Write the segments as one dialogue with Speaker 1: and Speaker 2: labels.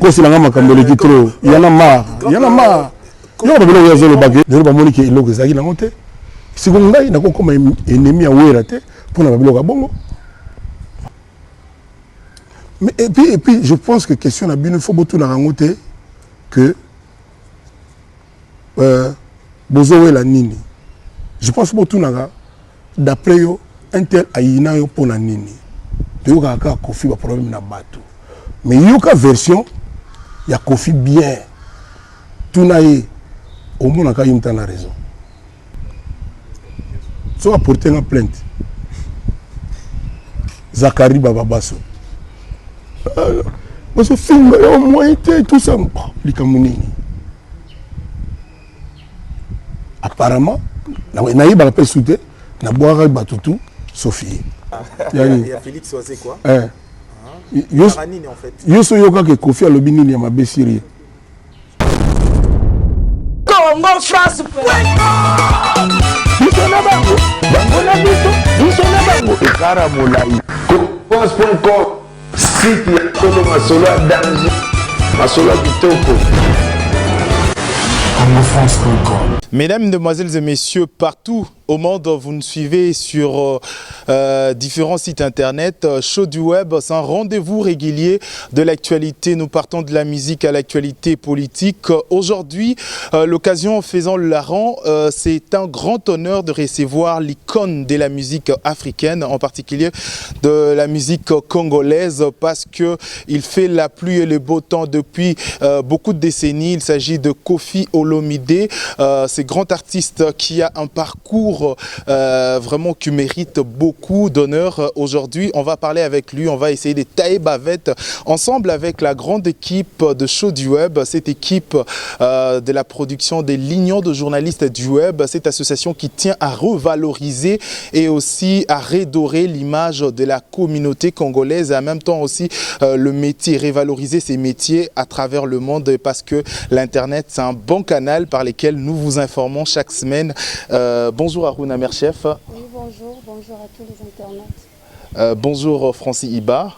Speaker 1: Kosi la ngama kambole qui trop. Il y en a marre. Il y en a marre. Il y a pas de bagage. Je ne sais pas monique il loge ça qui n'a monté. Si vous n'avez pas comme ennemi à ouérater pour n'avoir pas bongo. Mais et puis je pense que question la bien il faut beaucoup la rencontrer que bozo la nini. Je pense beaucoup na d'après yo un tel aïna yo pour la nini. De yo ka Kofi ba problème na bateau. Mais il y a une version, il y a Kofi bien. Tout n'a eu, au moins, il y a la raison. Si on a porté une plainte, Zakari Bababasso. Ce film, il y a au moins été tout ça. Apparemment, il y a un peu soutenu, il y a un peu tout, Sophie.
Speaker 2: Il y a Félix, c'est quoi?
Speaker 1: Yo so yoka ke Kofi alobini ni ma besiri.
Speaker 3: Congo France. Bisona bango. Bango na biso. Bisona bango.
Speaker 4: Ekara molai. France.com. Site ya Tolo Masolo danger. Masolo kitoko.
Speaker 2: CongoFrance.com. Mesdames, Mesdemoiselles et Messieurs, partout au monde, vous nous suivez sur différents sites internet, show du web, c'est un rendez-vous régulier de l'actualité. Nous partons de la musique à l'actualité politique. Aujourd'hui, l'occasion faisant le larron, c'est un grand honneur de recevoir l'icône de la musique africaine, en particulier de la musique congolaise, parce qu'il fait la pluie et le beau temps depuis beaucoup de décennies. Il s'agit de Koffi Olomide, c'est grand artiste qui a un parcours vraiment qui mérite beaucoup d'honneur. Aujourd'hui, on va parler avec lui, on va essayer de tailler bavette ensemble avec la grande équipe de Show du Web, cette équipe de la production de l'Union de journalistes du Web, cette association qui tient à revaloriser et aussi à redorer l'image de la communauté congolaise et en même temps aussi le métier, revaloriser ces métiers à travers le monde parce que l'Internet, c'est un bon canal par lequel nous vous informons chaque semaine. Bonjour Aruna Merchef.
Speaker 5: Oui, bonjour à tous les internautes.
Speaker 2: Bonjour Francis Iba.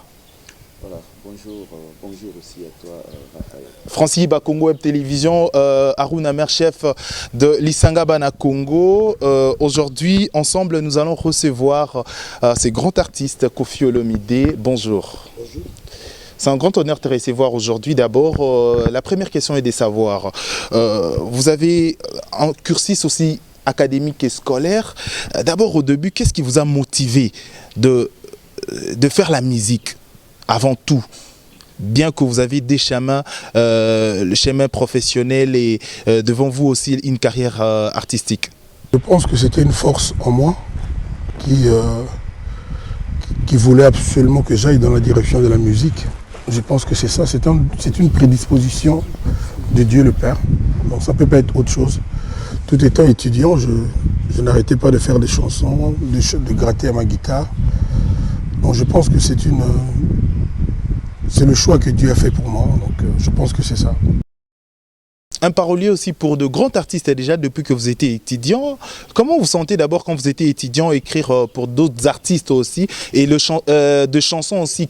Speaker 6: Voilà, bonjour aussi à toi Raphaël.
Speaker 2: Francis Iba, Congo Web Télévision, Aruna Merchef de l'Isanga Bana Congo. Aujourd'hui, ensemble, nous allons recevoir ces grands artistes, Koffi Olomide. Bonjour.
Speaker 6: Bonjour.
Speaker 2: C'est un grand honneur de te recevoir aujourd'hui. D'abord, la première question est de savoir, vous avez un cursus aussi académique et scolaire. D'abord, au début, qu'est-ce qui vous a motivé de faire la musique avant tout? Bien que vous avez des chemins, le chemin professionnel et devant vous aussi une carrière artistique.
Speaker 1: Je pense que c'était une force en moi qui voulait absolument que j'aille dans la direction de la musique. Je pense que c'est ça, c'est une prédisposition de Dieu le Père. Donc ça ne peut pas être autre chose. Tout étant étudiant, je n'arrêtais pas de faire des chansons, de gratter à ma guitare. Donc je pense que c'est le choix que Dieu a fait pour moi. Donc je pense que c'est ça.
Speaker 2: Un parolier aussi pour de grands artistes déjà depuis que vous étiez étudiant. Comment vous sentez d'abord quand vous étiez étudiant écrire pour d'autres artistes aussi et de chansons aussi?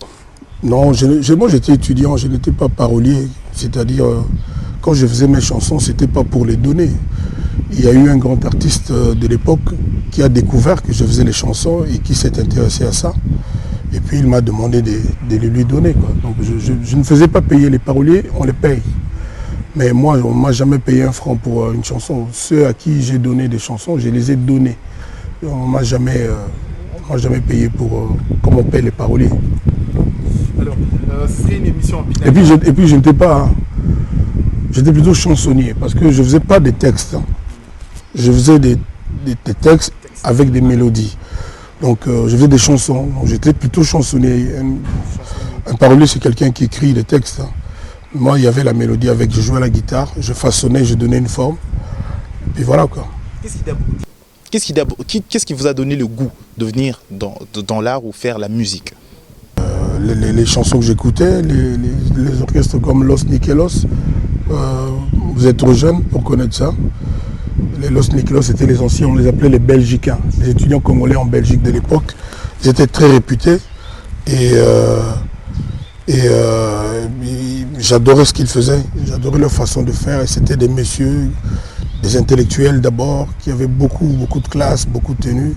Speaker 1: Non, moi j'étais étudiant, je n'étais pas parolier. C'est-à-dire, quand je faisais mes chansons, ce n'était pas pour les donner. Il y a eu un grand artiste de l'époque qui a découvert que je faisais les chansons et qui s'est intéressé à ça. Et puis il m'a demandé de les lui donner, quoi. Donc je ne faisais pas payer les paroliers, on les paye. Mais moi, on ne m'a jamais payé un franc pour une chanson. Ceux à qui j'ai donné des chansons, je les ai donnés. On ne m'a jamais payé pour comme on paye les paroliers.
Speaker 2: Alors, c'est une émission en
Speaker 1: et puis je n'étais pas... Hein, j'étais plutôt chansonnier parce que je ne faisais pas des textes. Hein. Je faisais des textes avec des mélodies. Donc je faisais des chansons. J'étais plutôt chansonnier. Un parolier, c'est quelqu'un qui écrit des textes. Hein. Moi, il y avait la mélodie avec, je jouais à la guitare, je façonnais, je donnais une forme. Et voilà quoi.
Speaker 2: Qu'est-ce qui vous a donné le goût de venir dans l'art ou faire la musique?
Speaker 1: Les chansons que j'écoutais, les orchestres comme Los Nikelos, vous êtes trop jeune pour connaître ça. Les Los Nikelos, c'était les anciens, on les appelait les Belgicains, les étudiants congolais en Belgique de l'époque. Ils étaient très réputés et j'adorais ce qu'ils faisaient, j'adorais leur façon de faire. Et c'était des messieurs, des intellectuels d'abord, qui avaient beaucoup de classe, beaucoup de tenue.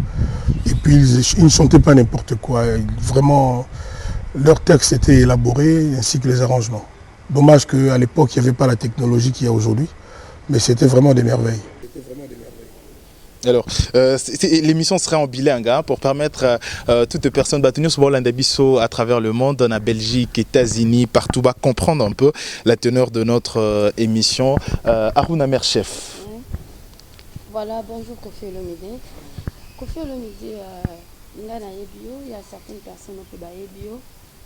Speaker 1: Et puis ils ne chantaient pas n'importe quoi. Vraiment, leur texte était élaboré, ainsi que les arrangements. Dommage qu'à l'époque, il n'y avait pas la technologie qu'il y a aujourd'hui, mais c'était vraiment des merveilles.
Speaker 2: Alors, l'émission serait en bilingue hein, pour permettre à toutes personnes battues sur l'Andabiso à travers le monde, en Belgique, États-Unis, partout, va comprendre un peu la teneur de notre émission. Aruna Merchef.
Speaker 5: Voilà, bonjour Kofi Olomide. Kofi Olomide, il y a certaines personnes qui ont bio,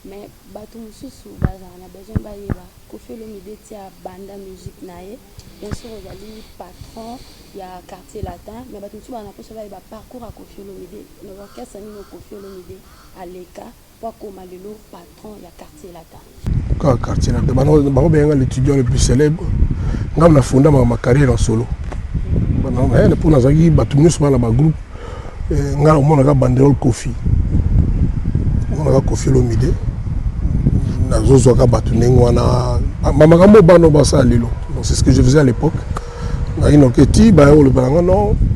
Speaker 5: mais Batou Moussou, on a besoin de Kofi Olomide, il y a banda musique naïe. Bien sûr, il y a le patron, il y a quartier latin, mais Batou Moussou, on a besoin de parcours à Kofi Olomide. L'orchestre est Kofi Olomide à l'ECA, pour qu'on ait le patron, il y a quartier latin.
Speaker 1: Quartier latin, je suis l'étudiant le plus célèbre. Je suis fondé ma carrière en solo. Pour nous, Batou Moussou, on a un groupe. On a un banderole Kofi. On a Kofi Olomide. Donc c'est ce que je faisais à l'époque. Il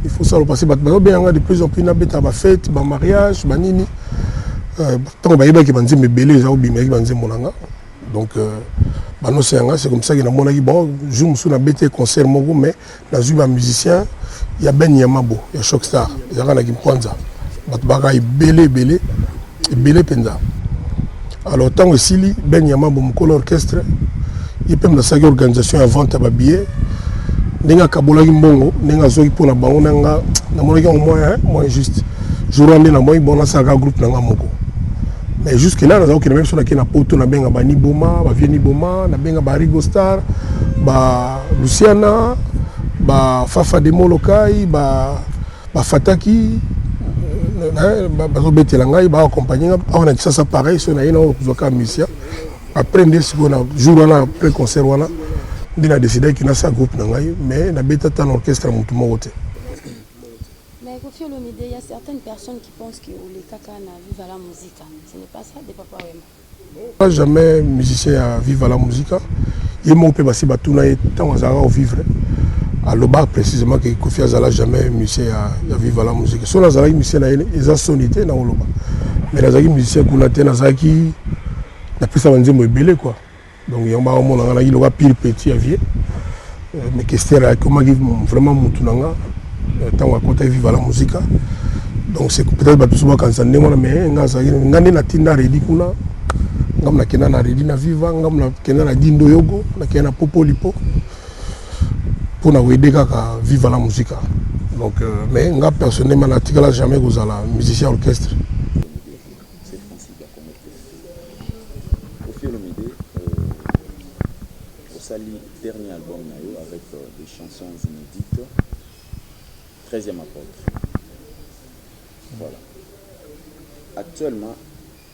Speaker 1: faut ça le passer. De plus en plus de fête, de mariage, de nini. Donc c'est comme ça que je suis un concert, mais dans un musicien, il y a Ben Yamabo, il y a Shockstar, il y a Kwanza. Belé Penza. Alors, tant que Sili, Ben Yamabo, mon orchestre, il peut me faire une organisation avant de billet. Nenga Kabola Gimbongo, Nenga Zogi pour la Bango, Nenga, moi juste. Je rendais la moitié, bon, ça a un groupe Nanga Moko. Mais jusque-là, nous avons même sur la qui n'a pas autant, Benga Bani Boma, Vieni Boma, Benga Barigo Star, Luciana, Fafa Demo Lokai, Fataki. Bazobetelangai ba accompagner on a dit ça pareil sur naïna zoka musicien après des jour là après concert là on a décidé qu'il y a ça groupe nangai mais na beta tan orchestre mutu moté.
Speaker 5: Mais Kofi Olomide, il y a certaines personnes qui pensent que les kaka na vive à la musique, ce n'est pas ça de papa Wema.
Speaker 1: Pas jamais musicien à vivre à la musique, il m'a peut passer batuna et tant à vivre. À l'Oba précisément que Kofi Azala jamais musicien à vivre à la musique. Sur la Zala musicien ils ont sonité dans l'Oba. Mais la Zala musicien Koulate Nazaki n'a plus ça va dire belé quoi. Donc il y a un moment où il aura pire petit à vie. Mais question là comment vraiment mutunanga tant à côté vivre à la musique. Donc c'est peut-être pas tout souvent quand ça n'est moi mais ngani na tinda redi kuna ngam na kena na redi na viva ngam na kena na dindo yogo na kena popo lipo. Pour nous aider à vivre la musique. Donc, mais moi personnellement, je n'ai jamais été musicien orchestre.
Speaker 6: C'est Francis Bakomo. Kofi Olomide, au Sali, dernier album avec des chansons inédites, 13e apôtre. Voilà. Actuellement,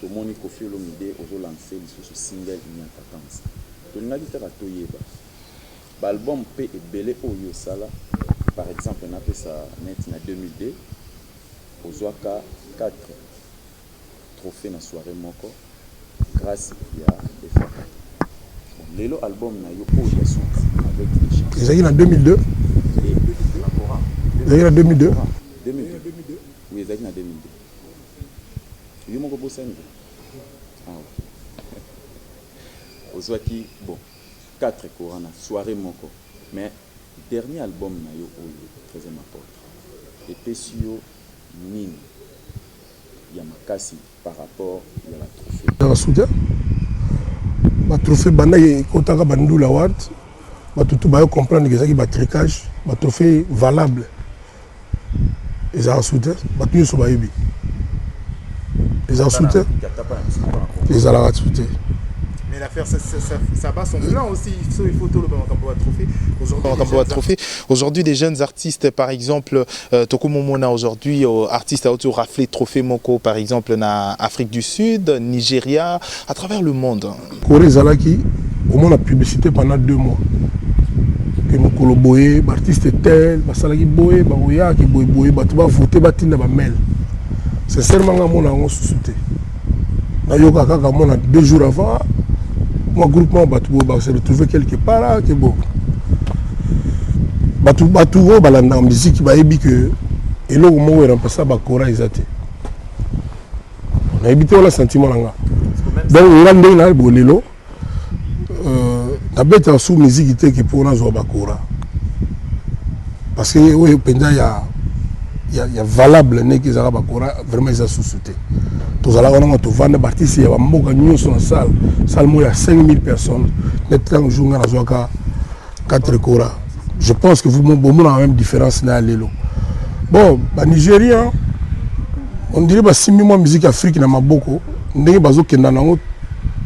Speaker 6: tout le monde Kofi Olomide a lancé le single Il y a 14. Tout le monde a dit l'album P et Belé Oyo Sala, par exemple, on a fait ça en 2002, au Zouaka 4 trophées dans la soirée Moko, grâce à l'effort. L'élo album na yo Oyo avec les chansons.
Speaker 1: Ils ont en 2002. Ils ont en 2002.
Speaker 6: 2002. Oui, ils ont en 2002. Yo Moko Bossani. Ah ok. Au Zouaki, bon. 4 courants na soirée Moko, mais dernier album na yo Oyo 13e apôtre et Pesio Nini Yamakasi par rapport à la trophée.
Speaker 1: Dans le soutien, le trophée banda est kotaka bandula wat, tout ba comprendre que ça qui ba tricage, le trophée valable. Ils ont soutien, ba tout so ba yebi. Ils ont soutien. Ils ont la soutien.
Speaker 2: Mais l'affaire, ça bat son plan aussi. Il faut tout le trophée. Aujourd'hui, des jeunes artistes, par exemple, Toko Momona aujourd'hui, artiste à autour raflé trophée Moko, par exemple, en Afrique du Sud, Nigeria, à travers le monde.
Speaker 1: Corée Zalaki, au moins la publicité pendant 2 mois. Que mon coloboé, artiste tel, Salaki Boé, Baoya, qui Boé, tu vas voter, Batina, Bamel. Sincèrement, mon a sous-souté. Nayoka Kaka, 2 jours avant. Moi, groupement, on s'est retrouvé quelque part là, que bon. Batougo, la musique, il dit que. Et là, on a remplacé ça, Bakora, ils étaient. On a évité le sentiment là. Donc, on a dit là, Bolelo. On a bête en sous musique qui est pour nous, Bakora. Parce que, oui, il y a valable, qu'ils ont Bakora, vraiment, ils ont sous-souté. Tous allons on a tout vendre parti il y a beaucoup de sur la salle. Salle il y a 5000 personnes. Maintenant jour on a 4 Kora. Je pense que vous avez la même différence dans l'élo. Bon, les Nigériens, on dirait que si moi musique afrique na maboko, ndenge bazo kenda nango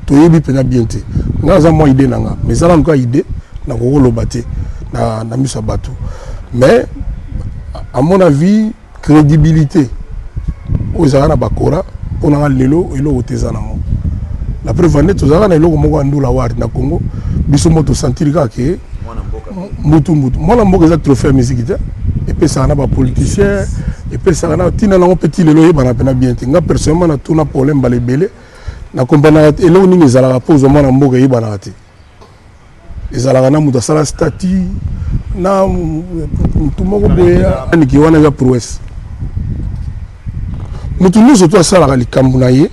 Speaker 1: toyebi pena bienté. Ngaza moi idée nanga, mais ça encore idée na ko lobaté na misa bato. Mais à mon avis, crédibilité aux arana bakora pour na lelo elo otezana mo. La preuve net aux arana elo ko ndula war na Congo, biso moto sentir ka ke mutu moi mboka za trophée musique et puis ça na ba politicien et puis ça na tina na petit lelo yeba pena bien nga personnellement na tuna problème balebele na kompana elo ni ngezala pose moi mboka yeba na te ezala na mutu sala statut na mutu moko boya ni ki wana ya prouesse mutu nous surtout sala likambu na ye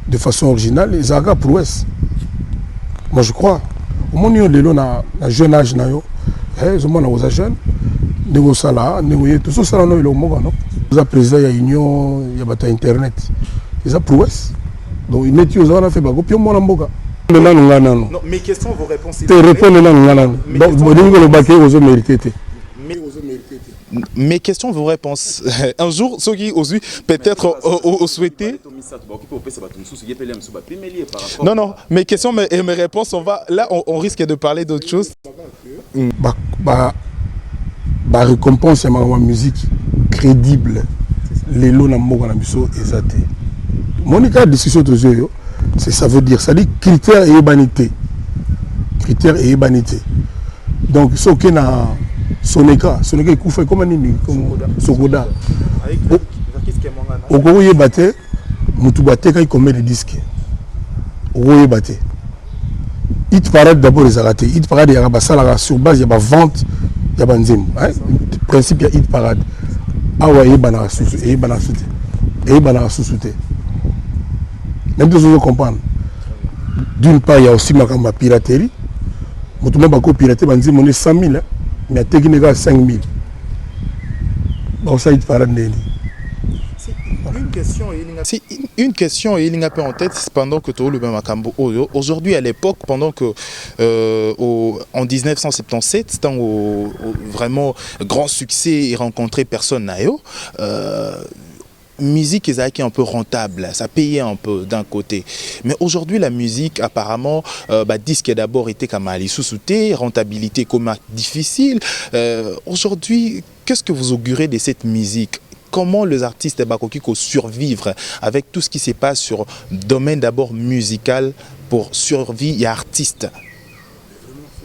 Speaker 1: de façon originale ezaka prouesse. Moi je crois au moins lelo na jeune âge na yo je m'en aux jeunes négo sala négo tout ça sala no le moko non za président ya union ya bata internet ils a prouesse donc il net yo za na fait ba ko pio mona mboka non
Speaker 2: mes questions vos réponses
Speaker 1: te répondre na ngana donc bodingo le baké ozo mériter te
Speaker 2: mes questions vos réponses un jour ceux qui aussi peut-être au souhaiter non mes questions et mes réponses on risque de parler d'autre chose.
Speaker 1: Bah récompense ma musique crédible les lots na mboka na biso ezate monica discussion de jeu c'est ça veut dire ça dit critères et banité donc ce qui na Soneka ikufa comme nini comme Sogoda okoye baté mutu baté quand il commet des disques okoye baté hit parade d'abord les arrêtés hit parade ya basala sur base ya ba vente ya banzim principe ya hit parade awa e bana sous-souté même deux autres comprendre d'une part il y a aussi ma piraterie mutu même bako pirater banzim on est 100 000 mais à technique à 5 000 bon ça hit parade neni.
Speaker 2: C'est une question et il n'y a pas en tête pendant que tu as le même Makambo. Aujourd'hui, à l'époque, pendant que en 1977, c'est un vraiment grand succès et rencontré personne naio. Musique est un peu rentable, ça payait un peu d'un côté. Mais aujourd'hui, la musique, apparemment, disque d'abord était comme à sous-souté, rentabilité comme difficile. Aujourd'hui, qu'est-ce que vous augurez de cette musique? Comment les artistes bakokiko survivre avec tout ce qui se passe sur le domaine d'abord musical pour survivre et artiste?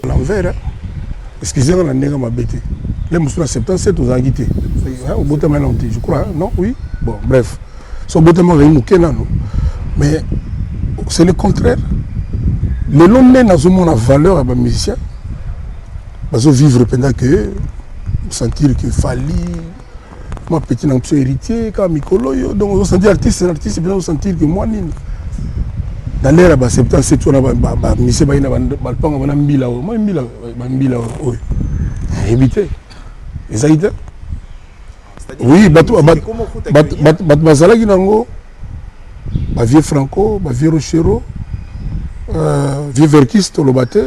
Speaker 1: L'envers, excusez-moi, la nègre m'a bêté. Les moussous à 77 aux Anguités. Au bout de je crois, non? Oui. Bon, bref. Son bout de mais c'est le contraire. Le long de la valeur à un musicien, parce que vivre pendant que sentir qu'il fallait. Moi, petit héritier, comme Mikolo, donc on sentit artiste, c'est un artiste, on sentit que moi, dans l'ère, c'est peut-être c'est tout, mais éviter. Oui, vieux Franco, vieux Rochero, vieux Verkiste, le baté,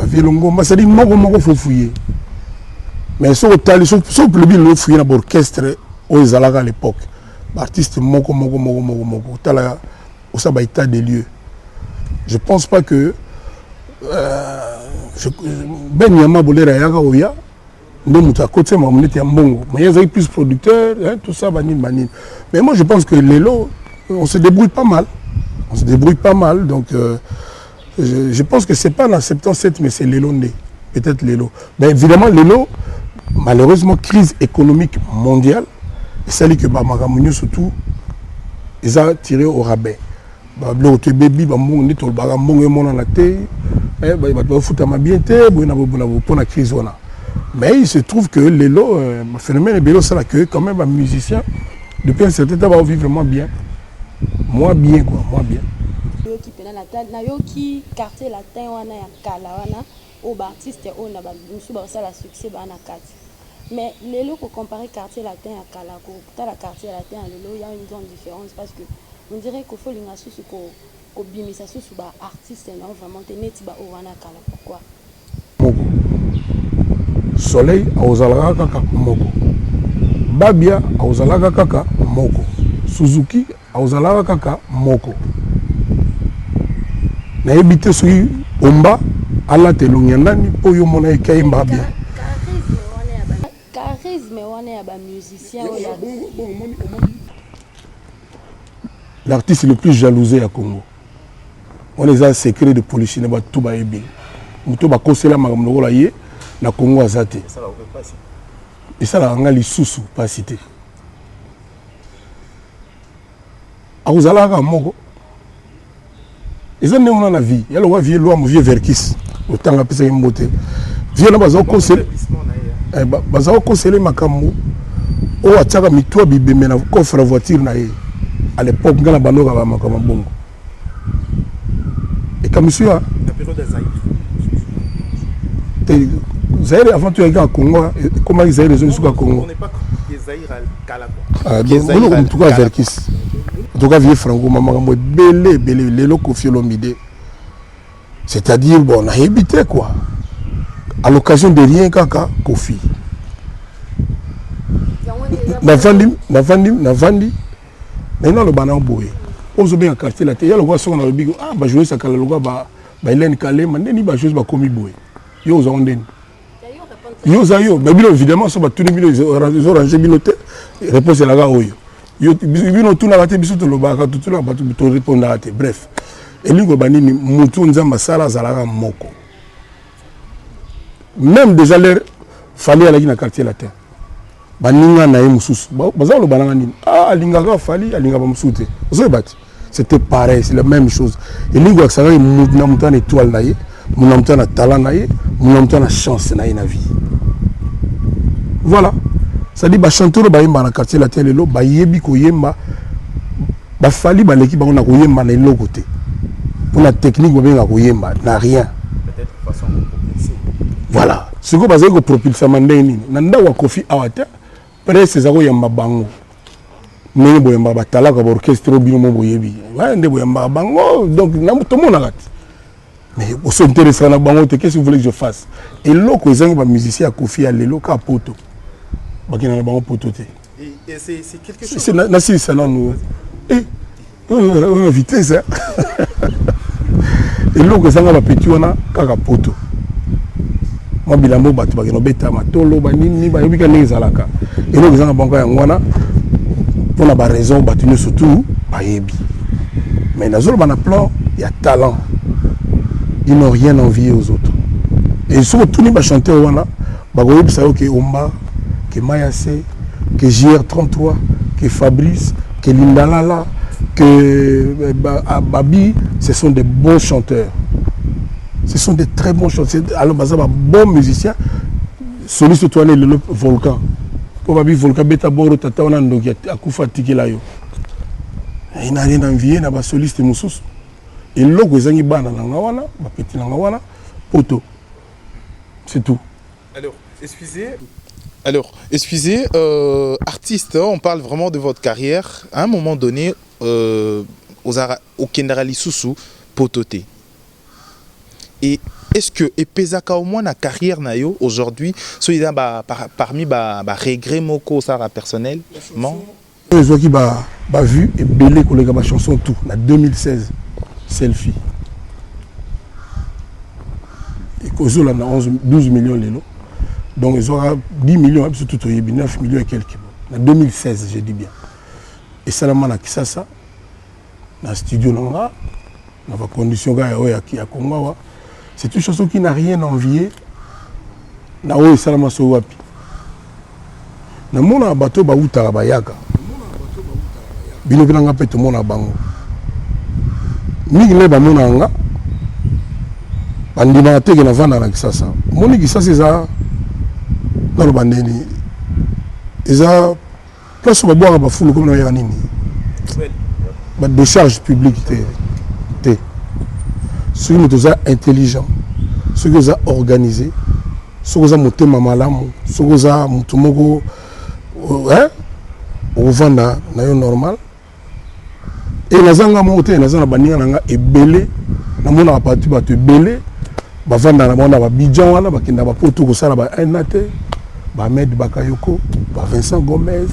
Speaker 1: vieux Longo, ça dit, moi, faut fouiller. Mais si on peut le fouiller dans l'orchestre aux Alaga à l'époque, l'artiste moko tala au sabba état des lieux. Je pense pas que Ben Yama Bolera Yaga Oya, nous à côté mais on était en bongo. Mais il y a plus producteurs, hein, tout ça banine. Mais moi je pense que Lelo, on se débrouille pas mal. Donc je pense que c'est pas dans 77 mais c'est Lelo né. Peut-être Lelo. Mais évidemment Lelo, malheureusement, crise économique mondiale, et celle que Bamagamounio surtout, ils ont tiré au rabais. Biloko te bebi ba mbongo ndi tolbaka mbongo emona na te. Ba futa ma bien te, boina pour la crise wana. Mais il se trouve que lelo phénomène est bélo ça là que quand même un musicien depuis un certain temps va vivre vraiment bien. Moi bien quoi, moi bien.
Speaker 5: Yo ki pena na tal na yo ki quartier latin wana ya kala wana au artiste on a ba musu ba ça la succès ba na kati. Mais lelo ko comparer quartier latin à kala ko la quartier latin lelo il y a une grande différence parce que on dirait qu'il faut linga susu ko bimisa susu ba artiste non vraiment te neti ba o wana kala pourquoi?
Speaker 1: Moko. Soleil aozalaka kaka moko. Babia aozalaka kaka moko. Suzuki aozalaka kaka moko. Na ebité soki omba ala te longiandani po yo mona ekai mbabia.
Speaker 5: Charisme wana ya ba musicien oya.
Speaker 1: L'artiste le plus jalousé à Congo. On les a un secret de police ne ba tout ba ebi. Muto ba kosela makambo la ye na Congo azate. Et ça la nga lisusu pas cité. Auzalaka moko. Ils ont na vie. Il y a le vieux loi, vieux verkis. Autant que ça mbote. Vieux na bazo conseiller. Bazo conseiller makambo. O ataka mitwa bibeme na coffre voiture na ye. À l'époque ngana banoka ba makambo bongo. Et comme monsieur la période de Zaïre. Zaïre avant tu es à Congo, comment ils Zaïre les autres au Congo. On n'est pas Zaïre à Kala quoi. Donc en tout cas verkis. En tout cas, vieux Franco, maman, belé, les locaux Fiolomide. C'est-à-dire, bon, on a habité quoi. À l'occasion de rien, kaka, Kofi. Navandi. Maintenant, le banan boé. On se bien en quartier là. Il y a le gars sur le bigo. Ah, bah, jouer ça, le gars, bah, il est calé, mais il va jouer, bah, comme il boé. Yo, aux ondines. Yo, mais évidemment, ça va tout le monde, ils ont rangé biloté. Réponse à la gare, oui. Bino tout na raté biso to lobaka tout na batu to répondre raté bref elingo banini mutu nzamba sala zalaka moko même déjà l'air fallait aller na quartier latin baninga na mususu bazalo bananga nini ah lingaka fali alinga ba musute zo bati c'était pareil c'est la même chose elingo akisaka mutu na mutu na étoile na ye mutu na talent na ye mutu na chance na ye na vie voilà. Ça dit, chanteur ba yemba na quartier latin lelo ba yebi ko yemba ba fali ba l'équipe ba na ko yemba na l'autre côté. Pour la technique ba benga ko yemba na rien. Peut-être façon de propulser. Voilà. Ce que bazé ko propulser mandé nini. Nanda wa Kofi Awata presse zako yamba bango. Mais bo yamba ba tala ka orchestre bino mo boyebi. Wa ndé bo yamba bango donc na tout le monde arrête. Mais au sont intéressant na bango te qu'est-ce que vous voulez que je fasse? Et loko ezangi ba musicien à Kofi à lelo ka poto. Et c'est quelque chose. C'est ça non. Vitesse. Et l'eau que ça va petit on a kakapoto. Moi bilambo batu ba kino beta matolo ba nini ba yebika nezalaka. Et l'eau que ça va banka yangwana pour la raison batu ne surtout ba yebi. Mais dans le ban plan il y a talent. Ils n'ont rien envié aux autres. Et surtout les chanteurs wana ba go yebisa OK Omba que Mayase, que JR33, que Fabrice, que Lindalala, que Babi, ce sont des bons chanteurs. Ce sont des très bons chanteurs. Alors, Bazaba, bon musicien, celui sur toi, le volcan. Comme Babi, volcan, Beta Boro, Tata, on a un Akoufa Tikelayo. Il n'a rien envié, il n'a pas soliste Moussous. Et l'autre, ils ont dit, Bana, Petit Langawana, Poto. C'est tout.
Speaker 2: Alors, excusez, artiste, on parle vraiment de votre carrière. À un moment donné, au Kendarali Soussou, Pototé. Et est-ce que Epezaka au moins la carrière nayo aujourd'hui, parmi regret moko ça personnellement?
Speaker 1: Les gens qui ba vu et belé collègue ma chanson tout, en 2016, selfie. Et Kozo là 12 millions lélo. Donc ils auront 10 millions, tout 9 millions et quelques. En 2016, je dis bien. Et ça, dans le studio, dans la condition à Congo, c'est une chose qui n'a rien envié. Dans le studio, dans le bateau, il y a un bateau. mingi ne bamona nga bandima teke na vanda na Kisasa moni Kisasa eza na lo bandeni eza place babwaka bafulu comme na ya nini ba décharge publique te soki moto oza intelligent soki oza organisé soki oza motema malamu soki oza moto moko ovanda na yo normal et nazanga moko te naza na baninga na nga ebele namonaka parti bato ebele bavanda na bango na babidjan wana bakenda bapoto kosala baena te bamed bakayoko ba Vincent Gomez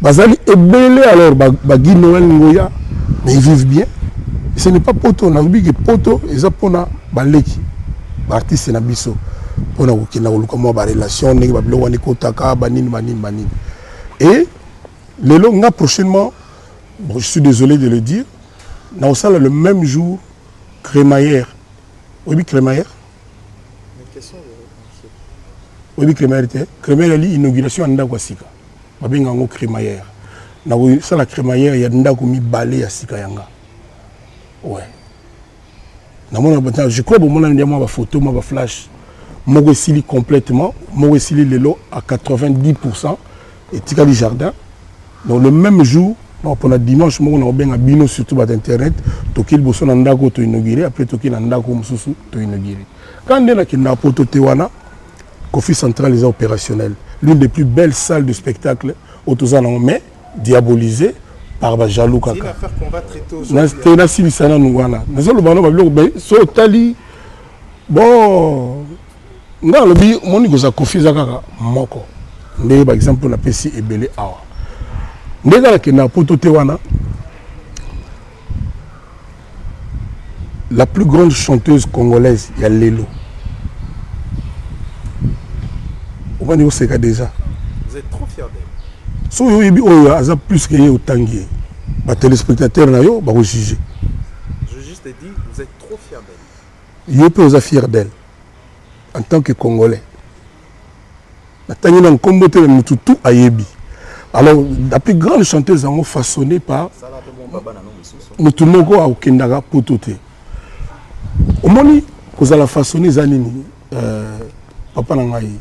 Speaker 1: bazali ebele alors Guy Noël Ngoya mais ils vivent bien et ce n'est pas poto na lobi que poto eza pona baleki artiste na biso pona kokenda koluka mwa ba relation ndenge babilo wani kotaka banini et lelo nga prochainement bon, je suis désolé de le dire na osala le même jour crémaillère oui crémaillère oui crémaillère crémaillère ali inauguration anda kwa sika babenga ngo crémaillère na osala crémaillère ya ndako mibale ya sika yanga ouais je crois que je photo, ma flash, je suis complètement, je suis à 90% et Tikali Jardin. Donc le même jour, pendant dimanche, je suis bino surtout sur Internet, Tokil Bosso Nandako to inauguré, après Tokil Nandako Moussou to inauguré. Quand on est dans Poto Tewana, Kofi Central est opérationnel. L'une des plus belles salles de spectacle au Tozan, mais diabolisée. Par Bajalou Kaka. C'est une affaire qu'on va traiter aujourd'hui. Bon, dans le bi, mon nigoza Kofi Zakaka moko. Mais par exemple la PC est belé awa. Ndega ki na poto tewana. La plus grande chanteuse congolaise, il y a Lelo. On va dire c'est déjà.
Speaker 2: Vous êtes trop fiers d'elle.
Speaker 1: So yo yebi oyo aza plus que yo tangi ba téléspectateur na yo ba juger.
Speaker 2: Je juste dit vous êtes trop fiers d'elle.
Speaker 1: Yo peut oza fier d'elle en tant que congolais. Na tangi na kombote na mutu tout ayebi. Alors la plus grande chanteuse ont façonné par mutu moko a okendaka potote. Omoni kozala façonné zanini papa na ngai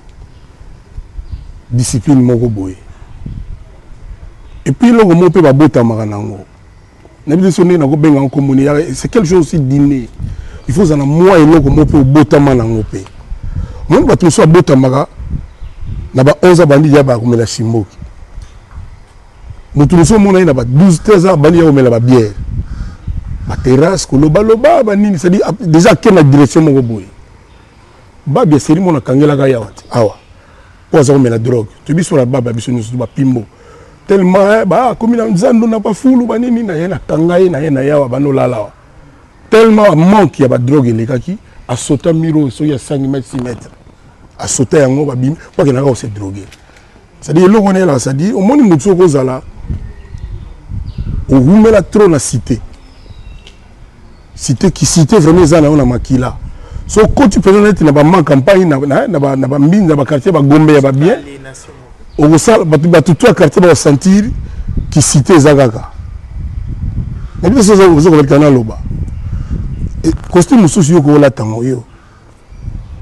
Speaker 1: discipline moko boye. Et puis, là, on peut pas botter maranango. C'est quelque chose aussi d'inné. Il faut en moi et l'autre, on peut botter maranango. On va tout ça botter maranango. On a 11 bandits comme la chimbo. Nous tous les on a 12-13 ans bandits comme la bière. La terrasse, le baloba, c'est-à-dire déjà quelle la direction mon boy. Ba bien c'est mon kangela gaya wat. Awa. Pour ça on met la drogue. Tu bis sur la baba bis nous ba pimbo. Tellement bah comme il a nzando na pas fulu banini na yena kangai na yena yawa bano lala tellement manque ya ba drogue les kaki a sauter miro so ya 5 mètres 6 mètres a sauter yango ba bim pas que na ko se droguer c'est dire lo connait là c'est dire au moni mutso ko zala o humela trop na cité qui cité vraiment za na makila so quand tu peux être na ba man campagne na ba mbini na ba quartier ba gombe ya ba bien au sol, tout à quartier va sentir qui cité Zagaga. Mais bien sûr, vous avez le canal là-bas. Et costume sous yo ko la tango yo.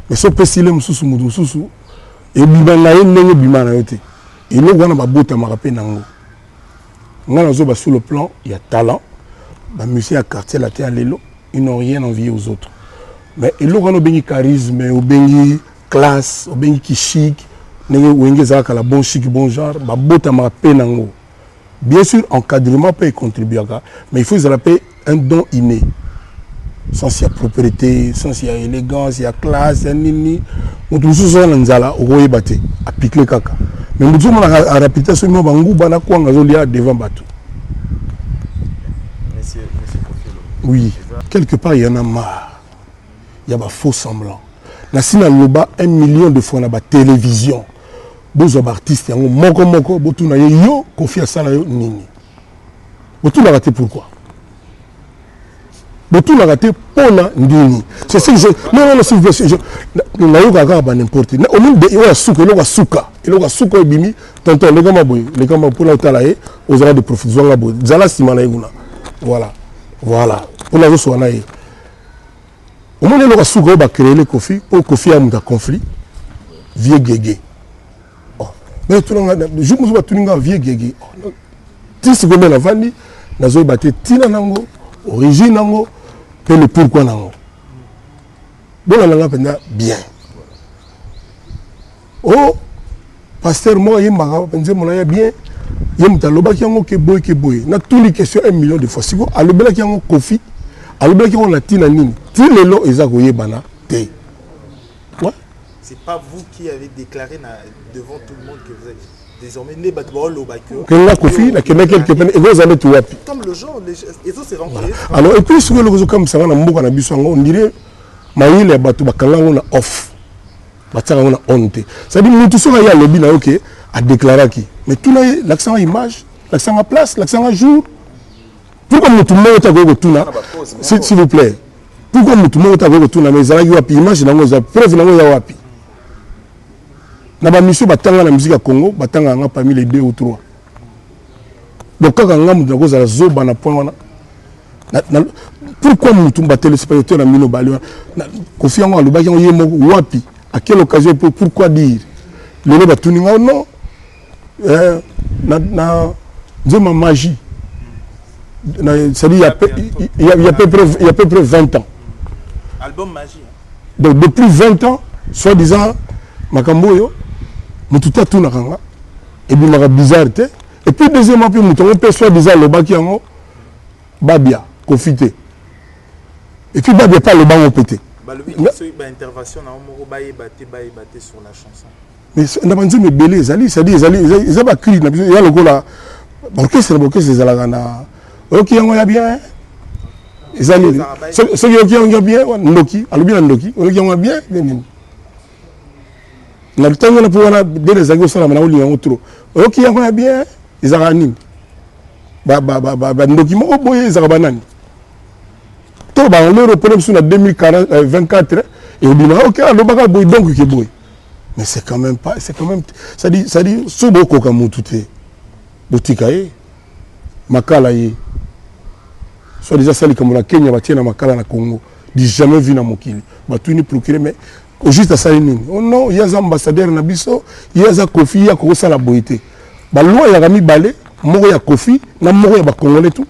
Speaker 1: Mais so pesile sous mudu sous et bimana yenge bimana yote. Et là on a bota marape nango. Ngana zo ba sur le plan, il y a talent. Ba musicien à quartier la terre lelo, ils n'ont rien envié aux autres. Mais il on a bengi charisme, au bengi classe, au bengi qui chic. La bon chic, bon genre, bien sûr, encadrement peut contribuer à ça, mais il faut appeler un don inné. Sans s'il y a propriété, sans il y a élégance, il y a classe, il y a nini. On trouve ça dans Nzala, au roi batté, à piquer caca. Mais nous sommes à la réputation de Bangou, Banakouang, Azolia, devant Batou. Oui, quelque part, il y en a marre. Il y a des faux semblants. Nassina Loba, 1 million de fois dans la télévision. Bozo artiste yango moko botuna yo confier ça na yo nini botuna raté pourquoi botuna raté pona ndini c'est ce que je non s'il vous plaît na yo kaka ba n'importe au monde de yo suka suka bimi tonton les gars pour la talaye aux ara de profit zonga bo zala simana yuna voilà pour la soir naïe au moins le souko ba créer le Kofi pour Kofi a un conflit vieux guégué mais tout le monde je me suis tout vieux guégué ti ce que la vandi nazo baté tina nango origine nango pe le pourquoi nango bon la nga bien oh pasteur moi il m'a pensé mon ya bien il m'a loba ki yango ke boy na tous les questions 1 million de fois siko alobela ki yango Kofi alobela ki yango la tina nini ti lelo eza ko yebana te ouais
Speaker 2: c'est pas vous qui avez déclaré devant tout le monde que vous êtes désormais né batball au bakio
Speaker 1: que la Kofi la kena quelque peine et vous allez tout wapi
Speaker 2: comme le genre les autres c'est rencontré
Speaker 1: alors et puis sur le comme ça na mboka na biso ngo on dirait maïle ya batu bakanga ngona off batanga ngona honte ça dit mutu so ya lobby na OK a déclaré qui mais tout là l'accent à image l'accent à place l'accent à jour pourquoi mutu mo ta go tuna s'il vous plaît pourquoi mutu mo ta go tuna mais za wapi image na ngo za preuve na ngo ya wapi na ba mission batanga na musique ya Congo batanga nga parmi les 2 ou 3 donc kaka nga mutu na ko za zoba na point wana pourquoi mutu ba téléspectateur na mino bali Kofi yango alobaki yango ye moko wapi à quelle occasion pourquoi dire le ba tuninga non na ma magie c'est-à-dire il y a à peu près 20 ans
Speaker 2: album magie
Speaker 1: donc depuis 20 ans soi-disant makambo yo mutu ta tuna kanga et puis maka bizarre te et puis deuxièmement puis mutu on peut soi-disant lobaki yango babia Kofité et puis babia pas le bango pété
Speaker 2: intervention na moko baye baté sur la chanson
Speaker 1: mais on a pensé me belé zali ça va cri na ya loko la orchestre ezalaka na OK yango ya bien ezali ce qui yango bien ndoki alobi na ndoki OK yango bien nini na tango na pour na des zagos na na oli yango trop OK yango ya bien ezalaka nini ba ndoki moko boye ezalaka banani to ba le problème sur la 2024 et on dit OK alobaka boye donc que boye mais c'est quand même ça dit soboko comme tout est botikaye makala ye soit déjà ça comme la Kenya batie na makala na Congo dit jamais vu na mokili batu ni procurer mais au juste à ça nini oh non il y a un ambassadeur na biso il y a un Kofi ya ko sala boité ba loi ya rami balé moko ya Kofi na moko ya ba congolais tout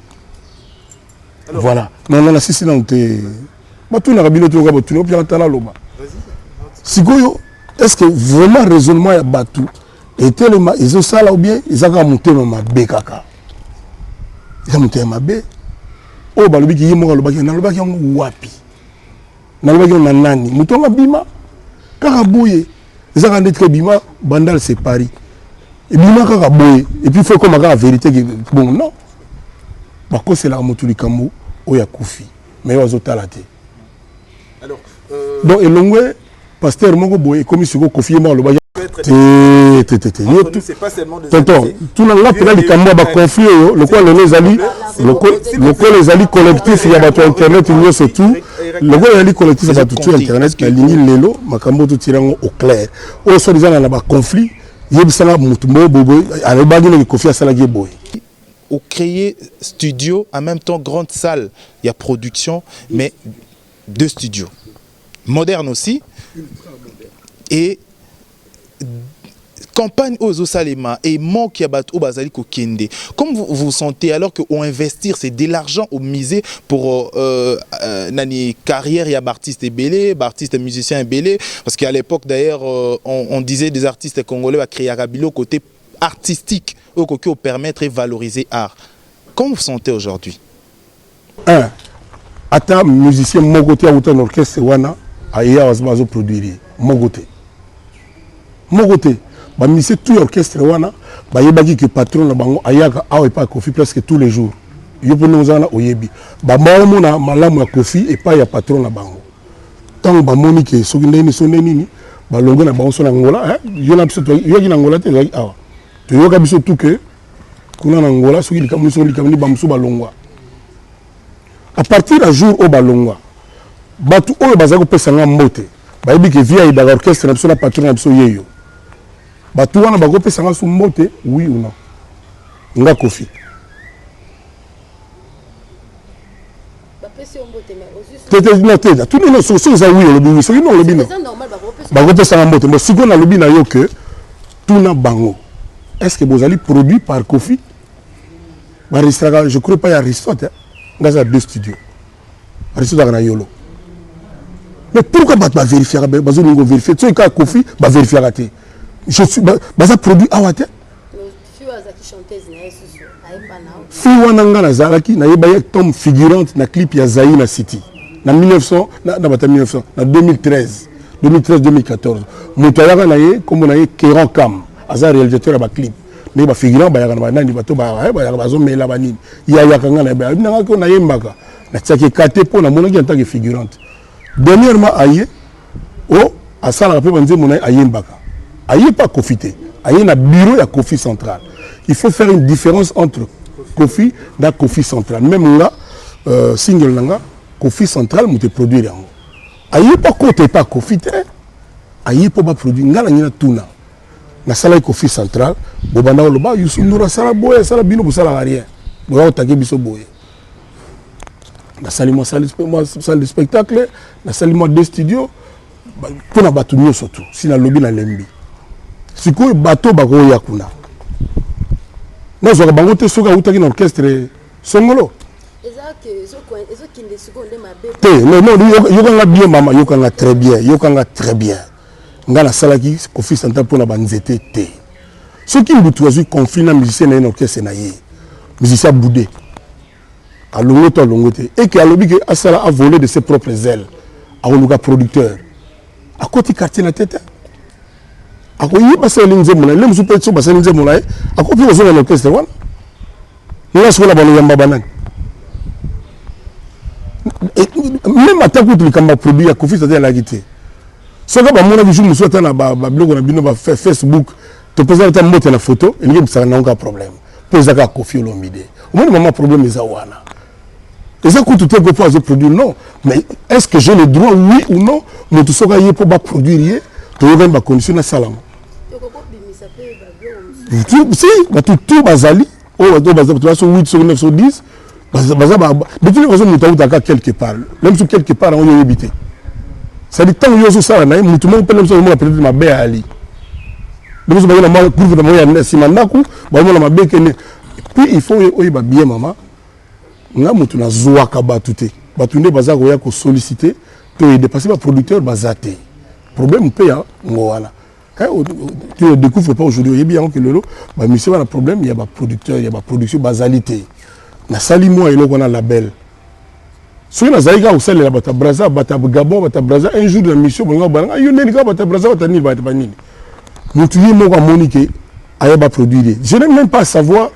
Speaker 1: alors, voilà non si na te batu na rabilo to ka batu no pia tala loba sikoyo est-ce que vraiment raisonnement ya batu et tellement ils ont ça là ou bien ils ont monté ma bekaka ils ont monté ma bé oh balobi ki yimo lobaki na lobaki ngo wapi na lobaki na nani mutonga bima kaka boye ils ont rendu très bima bandal c'est Paris et bima kaka boye et puis il faut comme la vérité bon non par contre c'est la motuli kambo oya Kofi mais ozo talaté
Speaker 2: alors
Speaker 1: donc elongwe pasteur moko boye comme si Kofi mo lobaki
Speaker 2: c'est pas seulement des
Speaker 1: tonton tout le monde peut aller kambo ba conflit le quoi les alliés collectifs il y a ba internet il y a surtout le quoi les alliés collectifs ba tout internet la ligne lelo makambo tout tirango au clair au soit disant na ba conflit yebisanga mutu mo bobo alobaki le Kofi asala ge boy
Speaker 2: au créer studio en même temps grande salle il y a production mais 2 studios modernes aussi et campagne aux Osalema et manque à battre au Bazali Kokende. Comme vous sentez alors qu'on investir c'est de l'argent au misé pour nani carrière il y a artistes et belé, artistes musiciens et belé parce qu'à l'époque d'ailleurs on disait des artistes congolais à créer Arabilo côté artistique au coco permettre et valoriser art. Comment vous sentez aujourd'hui?
Speaker 1: Un ata musicien mon côté à autant orchestre wana aya wazo produire mon côté ba mise tout orchestre wana ba yebaki que patron na bango ayaka awa pas Kofi presque tous les jours yo pour nous ana oyebi ba maomo na malamu ya Kofi et pas ya patron na bango tant ba moni que soki ndeni so neni ba longo na bango so na ngola yo na biso yo ki na ngola te awa to yo ka biso tout que kuna na ngola soki likamu so likamu ba muso ba longwa à partir du jour où ba longwa batu oyo bazako pesa nga mbote ba yebi que via da orchestre na biso na patron na biso yeyo batu wana bako pesa nga sumbote oui ou non nga Kofi tout le monde sont oui au lobby, c'est non lobby non. Bango peut ça mbote, mais si on a lobby na yo que tout na bango. Est-ce que vous allez produit par Kofi? Je crois pas y a Aristote. Dans a 2 studios. Aristote na yolo. Mais pourquoi pas vérifier? Bazo ngo vérifier. Tu cas Kofi, ba vérifier raté. Je suis baza produit awate. Fiwa nanga Zaraki na yeba comme figurante na clip ya Zaï na City. Na 1900 na 2013. 2013-2014. Moutayaka na ye comme na ye Kéran Kam. Aza réalisateur à ba clip. Mais ba figurant ba yakana ba nani bato ba bazo mela ba nini. Ya yakanga na ba nanga ko na yembaka. Na tsaki kate po na monaki en tant que figurante. Dernièrement aye o asala pe banze mona ayembaka. Aye pas Kofité. Aye na bureau ya Kofi central. Il faut faire une différence entre Kofi et Kofi central. Même là, single nanga, Kofi central, nous te produire. Aïe pas côté pas Kofi, aïe pas produire. Ngala ngina tuna. Na sala Kofi central, bobanda oloba Youssou Ndoura sala boye, sala bino bu sala rien. Boya otake biso boye. Na sali mo salle de spectacle, na sali mo 2 studios, pour na batu nyo surtout. Si na lobby na lembi. Sikoy bateau bako yakuna. Non, je vais te dire que tu as un orchestre songolo. Non, non, bien maman, il très bien, il très bien. Ngala salaki Kofi Central pour la banzete té. Ce qui vous choisi conflit na musicien na un orchestre na yé. Musicien boudé. À longote et qui a lobby que Asala a volé de ses propres ailes. À un producteur. À côté quartier na tête. Ako yi basa linze mona lem super so basa linze mona ako pi ozo na orchestre wana nila sola bano yamba banani même attaque tout kamba produit ya Kofi Central la gité soka ba mona bijou muso ta na ba blog na bino ba Facebook to pesa ta moto na photo elingi msaka na onka problème pesa ka Kofi Olomide au moins maman problème eza wana eza ko tout ko pas produire non mais est-ce que j'ai le droit oui ou non moto soka yé pour ba produire to yeba ba condition na salama. Si, tout bazali, sur 8, sur 9, sur 10, de toute façon, nous avons quelque part. Même si quelque part, on est habité. Ça dit, tant que nous sommes là, nous avons peut-être ma bête à Ali. Donc, nous avons prouvé que nous avons ma bête. Puis, il faut bien, maman. Nous avons zouaka batouté. Batouné, bazar, on solliciter, pour dépasser le producteur, bazaté. Problème, payant, voilà. Tu ne découvres pas aujourd'hui, il y a bien que le monsieur a un problème, il y a un producteur, il y a une production basalité. Na sali moi et là on a label. Si on a zaïga ou sali la bata braza, bata gabon, bata braza un jour de la mission, on va bana, yo neli bata braza bata ni bata banini. Nous tu dis moi monique aya ba produire. Je n'aime même pas savoir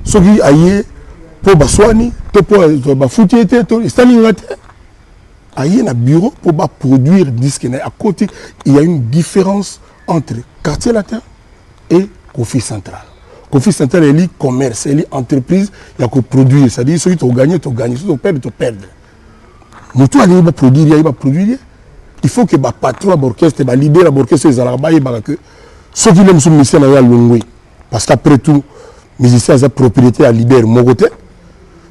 Speaker 1: ce qui aye pour baswani, pour ba foutiété, standing ngate. Aye na bureau pour ba produire disque à côté, il y a une différence entre quartier latin et Kofi Central. Kofi Central est le commerce, c'est l'entreprise, il y a que produire. C'est-à-dire, ceux qui ont gagné, tu gagnes, ceux qui ont perdu, tu perds. Mais toi, il va produire. Il faut que le patron de l'orchestre, le leader de l'orchestre, ceux qui l'aiment sous le ministère, ils parce qu'après tout, les musiciens ont propriété à leader, mon côté.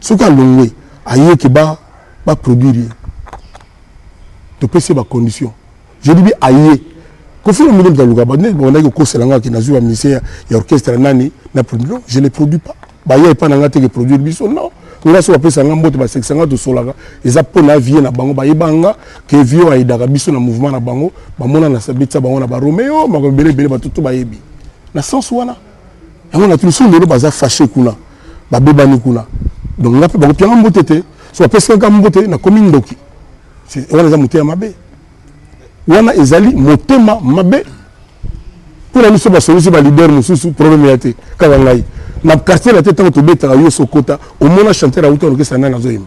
Speaker 1: Ceux qui ont l'ongoué, ils vont produire. Tu peux ces conditions. Je dis bien, aïe. Kofi le milieu de Lugaba, on a eu Koselanga qui n'a joué à ministère et orchestre nani n'a produit. Non, je ne les produis pas. Bah, il n'y a pas d'angate qui produit le biso. Non. On a soit appelé un mot de 500 de Solaga. Les Apona viennent à Bango, bah, Ibanga, qui vient à Idara biso dans le mouvement à Bango, bah, mon a sabita, bah, on a Romeo, bah, belé, bah, tout bayebi. La sens ouana. Et on a tout le son de l'eau, bah, fâché kuna, bah, bébani kuna. Donc, on a fait, bah, puis on a monté, soit appelé 5 monté, na commune doki. On a monté à Mabé. Wana ezali motema mabe pour la mission basolution ba leader mususu problème yate kala ngai na quartier la tête to beta yo sokota au mona chanter à auto que ça na zoyima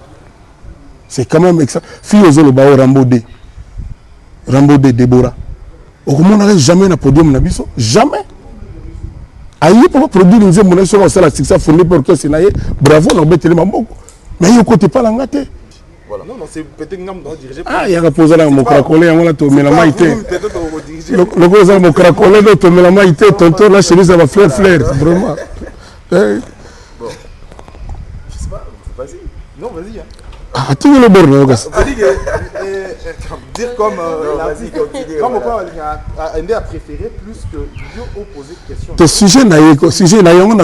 Speaker 1: c'est quand même ça fille ozolo ba Rambo de Deborah au mona jamais na podium na biso jamais ayi pour produire une zone sur la succès fourni pour que c'est naie bravo na betele mamboko mais yo côté pas la ngate.
Speaker 2: Voilà. Non, c'est peut-être que nous diriger.
Speaker 1: Ah, il y a un posé là, mon cracolé, on a tout, mais la maïté. Le posé là, mon cracolé, on a la maïté, tonton, la chemise, ça va flair, vraiment.
Speaker 2: Bon. Je sais pas, vas-y. Non, vas-y. Hein.
Speaker 1: Ah, tu veux le bord, non?
Speaker 2: Dire comme l'article, comme on parle, Ende a préféré plus que yo opposer question.
Speaker 1: Le sujet n'a rien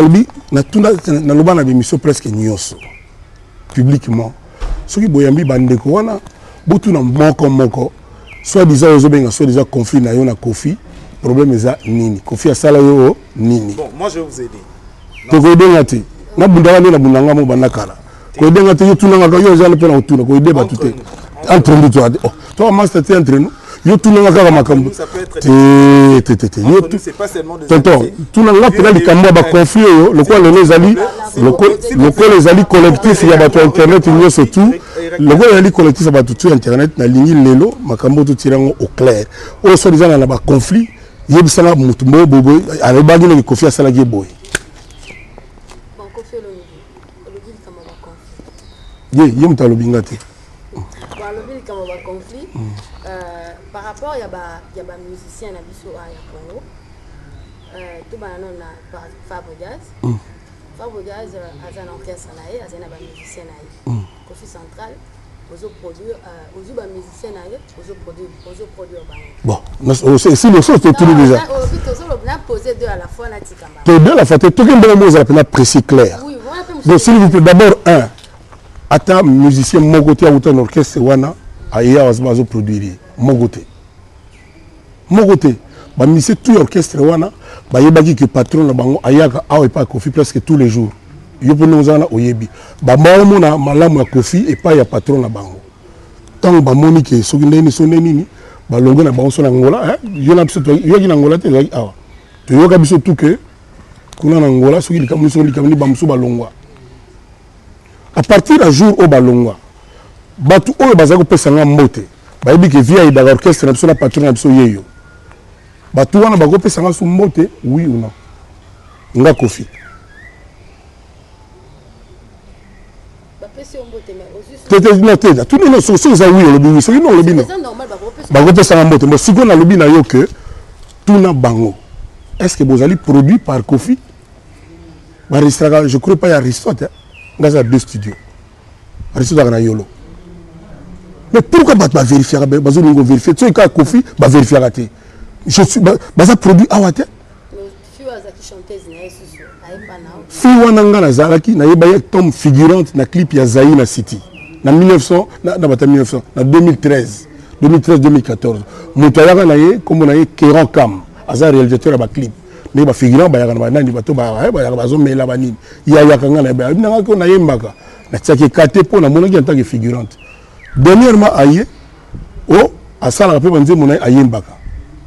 Speaker 1: na loba na émission presque nyonso publiquement. Ce qui boyambi bandeko wana botu na moko soit disant aux benga soit déjà conflit na yo na Kofi problème eza nini Kofi asala yo nini.
Speaker 2: Bon, moi je vais vous aider.
Speaker 1: To ko denga te na bundanga ni na bundanga mo banakala. Ko denga te yo tunanga ka yo zala pena otuna ko deba tout entre nous toi. Toi master te entre nous. Yo tunanga ka makambo.
Speaker 2: C'est pas seulement des
Speaker 1: tonton tunanga pena likambo ba conflit yo lokwa les ali lokwa les ali collectif ya bato internet nyo surtout lokwa les ali collectif ya bato tout internet na lingi lelo makambo to tirango au clair o so disant na ba conflit yebisanga mutu mo bobo alobagi na Kofi asala ge boy
Speaker 5: bon Kofi le kama ba conflit
Speaker 1: ye mutalo binga te
Speaker 5: bon le kama ba conflit par rapport ya ba musicien na biso ya Congo tout banano na Fabregas Fabregas azana orchestre na ye azana ba musicien na ye Kofi Central ozo produire ozo ba musicien na ye ozo produire ba
Speaker 1: bon si le son tout déjà
Speaker 5: on poser deux à la fois na tikamba
Speaker 1: deux à la fois tout que bon mot à précis clair
Speaker 5: oui
Speaker 1: donc s'il vous plaît d'abord un ata musicien mogoté autant orchestre wana aya azo produire mogoté ba musicien tout orchestre wana ba yebaki que patron na bango ayaka awa pas Kofi presque tous les jours yo pour nous ana oyebi ba mamu na malamu ya Kofi et pas ya patron na bango tant ba monique soki ndeni so neni ba longo na bango so na ngola yo na biso yo ki na ngola te awa to yo ka biso tout que kuna na ngola soki likamu so likamni ba muso ba longwa à partir du jour au balongwa batu oyo bazako pesa nga mbote ba yebi que via ida orchestre na biso na patron na biso yeyo batu wana bako pesa nga su mbote oui ou non nga Kofi tout le monde c'est ça oui le bini c'est non le bini bako pesa nga mbote mais si on a le bini yo que tout na bango est-ce que vous allez produit par Kofi ba restaurant je crois pas il y a Aristote dans deux studios Aristote na yolo mais pourquoi pas vérifier bazo ningo vérifier tu ka Kofi ba vérifier raté je suis baza produit awate fi wana nga nazalaki na yeba ye tom figurante na clip ya Zaï na City na 1900 na 2013 2014 moto ayaka na ye kombo na ye Kéron Kam aza réalisateur ya ba clip mais ba figurant ba yaka na nani bato ba yaka bazo mela ba nini ya yaka nga na ba nanga ko na yembaka na tiaki kate po na monaki en tant que figurante dernièrement aye o asala pe banze mona ayembaka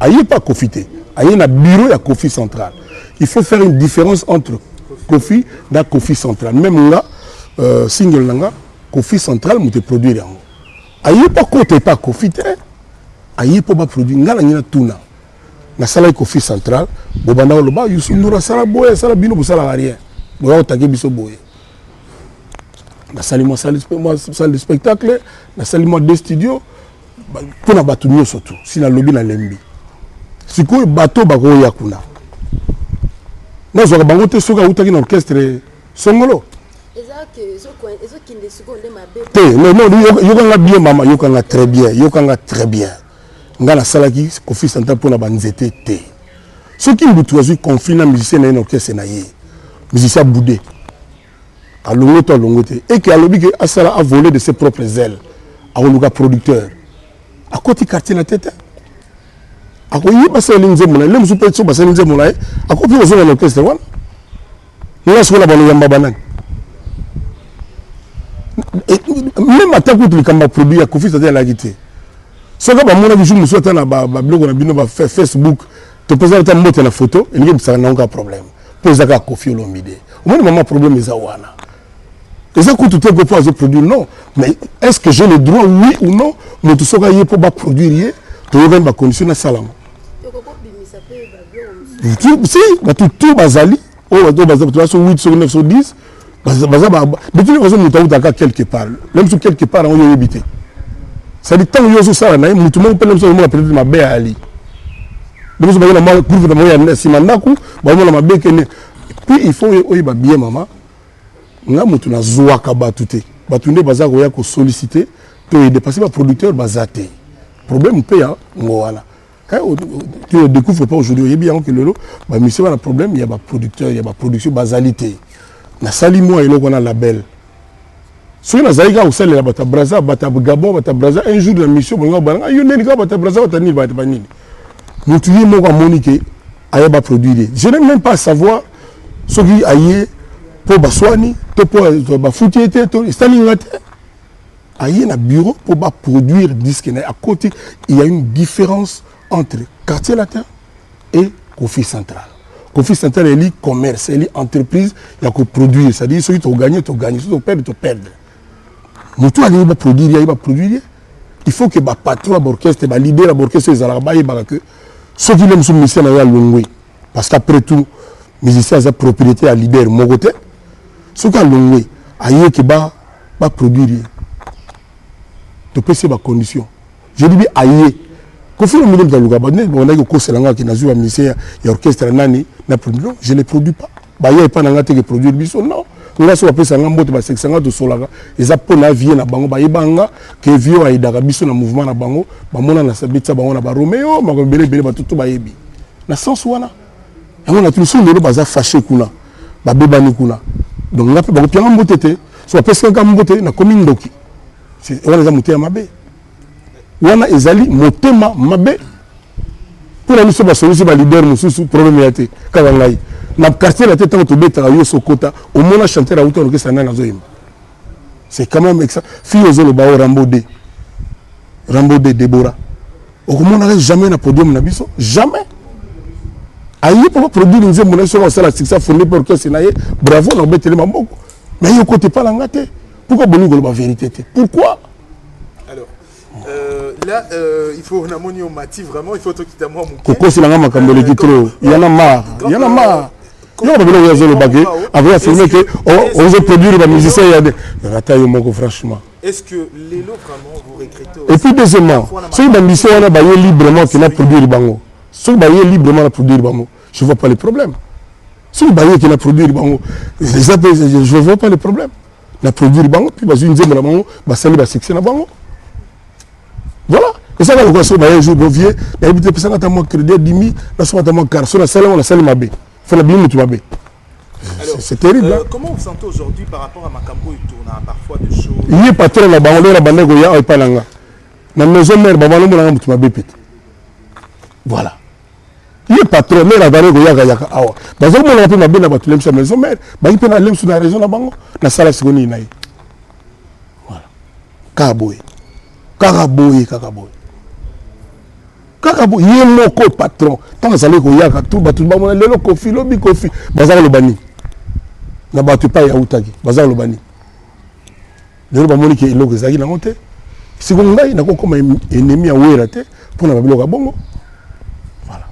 Speaker 1: aye pas Kofi aye na bureau ya Kofi Central. Il faut faire une différence entre Kofi et Kofi Central. Même là, single langa, Kofi Central, nous te produire. Aïe pas côté pas Kofi, aïe pas produire. Nga na tuna. Na sala Kofi Central, bobanda oloba Youssou Ndour sala boye, sala bino busala rien. Boya otake biso boye. Na sali moi salle de spectacle, na sali moi deux studios, pour na batu nyo surtout. Si na lobby na lembi. Sikoy bateau bako yakuna. Nous avons été sur un orchestre songolo. Non, non, bien maman, yokanga très bien, yokanga très bien. Ngala salaki Kofi Central pour na banzete té. Ce qui nous trouve conflit na musicien na orchestre na yé. Musicien boudé. A longoté et qui a lobby que Asala a volé de ses propres ailes. A oluka producteur. À côté quartier na tête. Ako yi basa linze mona le musu pe so basa linze mona ako pi ozo na orchestre wana nga so la balo yamba banane même attaque tout le kamba produit ya Kofi Central la gité so ka ba mona bisu musu ata na ba blog na bino ba Facebook to pesa ta moto na photo et ngi bisaka na nga problème poza ka Kofi Olomide au moins maman problème eza wana eza ko tout ko pas produire non mais est-ce que j'ai le droit oui ou non moto so ka yé pour ba produire to yé ba condition na salama si tout bazali oh bazali tu as 8 sur 9 sur 10 depuis que vous avez quelque part même sur quelque part on y habité ça dit tant que ça na mutu mo pele so mo peut-être ma be ali donc vous avez mal pour moi ya simandaku ba mo ma be kene puis il faut oyiba bien maman nga mutu na zoaka ba tuté batunde baza koya ko solliciter to dépasser ba producteur bazate problème pe ya ngwana tu ne découvres pas aujourd'hui il y a bien que lelo ba monsieur ba problème il y a ba producteur il y a ba production bazalité na sali moi et on a label soki nazali kaka kosalela bato ya braza bato ya gabon bato ya braza un jour na mission bolinga balanga yo ndeni kaka bato ya braza bato ya nini bato banini motu ye moko amoni ke aye baproduire je n'ai même pas à savoir soki aye mpo baswani to mpo bafuti ye te to estalinga te aye na bureau mpo baproduire disque na ye à côté il y a une différence entre quartier latin et Kofi Central. Kofi Central est li commerce, est li entreprise, il y a que produire, c'est-à-dire ceux qui ont gagné, tu gagnes, ceux qui ont perdu, tu perds. Mais toi, il va produire, il faut que le patron de l'orchestre, le leader de l'orchestre, ceux qui aiment son musicien, ils ont parce qu'après tout, les musiciens ont propriété à leader, mon côté, ceux qui ont l'ongoué, ailleurs qui va produire, tu peux ces conditions. Je dis bien ailleurs. Kofi le milieu de Lugaba, on a eu cours selanga qui n'a joué à musicien et orchestre nani n'a produit. Je les produis pas. Bah il y a pas n'anga te produire biso non. On a soit appelé sanga mbote ba sanga de solaga. Les apona vie na bango ba yebanga que vio a idara biso na mouvement na bango ba mona na sabitsa bango na ba Romeo ma bele bele ba tutu ba yebi. Na sens wana. On a tout son le baza fâché kuna. Ba bebani kuna. Donc là ba pianga mbote te soit appelé sanga mbote na commune ndoki. C'est on les a monté à mabe. Wana ezali motema mabe pour la mission basolusi ba leader mususu problème yate kala ngai na quartier la tête to beta yo sokota au moins chanter à hauteur que ça na zoyima c'est quand même ça fille ozolo ba Rambo de Deborah au comment on jamais na podium na biso jamais ayi pour produire une zone sur ça la succès fondé pour que c'est naie bravo na betele maboko mais yo côté pas la ngate pourquoi boni golo ba vérité pourquoi
Speaker 2: alors là, il faut un ammonium mati vraiment, il faut tout quitter moi mon
Speaker 1: Coco c'est la gamme comme le trop. Il y en a marre. Il y en a marre. Il y a le baguette. Après affirmer que on veut produire les musiciens il y a des ratailles mon franchement.
Speaker 2: Est-ce que les lots vraiment vous regrettez?
Speaker 1: Et puis deuxièmement, ceux qui musiciens on a baillé librement qui n'a produit le bango. Ceux qui baillé librement à produire le bango, je vois pas les problèmes. Ceux qui baillé qui n'a produit le bango, je vois pas les problèmes. La produire le bango puis bah une zone le bango, bah ça les succès le bango. Voilà. Et ça va le voir sur un jour de vieux. Il y a des personnes qui ont crédit 10 000, la somme à mon carson, la salle, on a salle mabé. Il faut la bien mabé. C'est terrible.
Speaker 2: Comment vous vous sentez aujourd'hui par rapport à Makambo et tourna parfois des choses?
Speaker 1: Il y a pas trop la bande, la bande goya et pas langa. La maison mère, baba non langa tu mabé pète. Voilà. Il y a pas trop mère la bande goya gaya awa. Dans un moment on a mabé na batulem sa maison mère, ba il peut na lem sur la région la bango, na salle seconde inaï. Voilà. Kaboy. Kakaboy. Kakabo yé moko patron tant que ça les koyaka tout batu ba mona lelo kofi lobi kofi bazaka lo bani na batu pa ya utaki bazaka lo bani lelo ba moni ke eloko ezaki na monte siko ngai na ko koma ennemi ya wera te pona ba biloko bongo voilà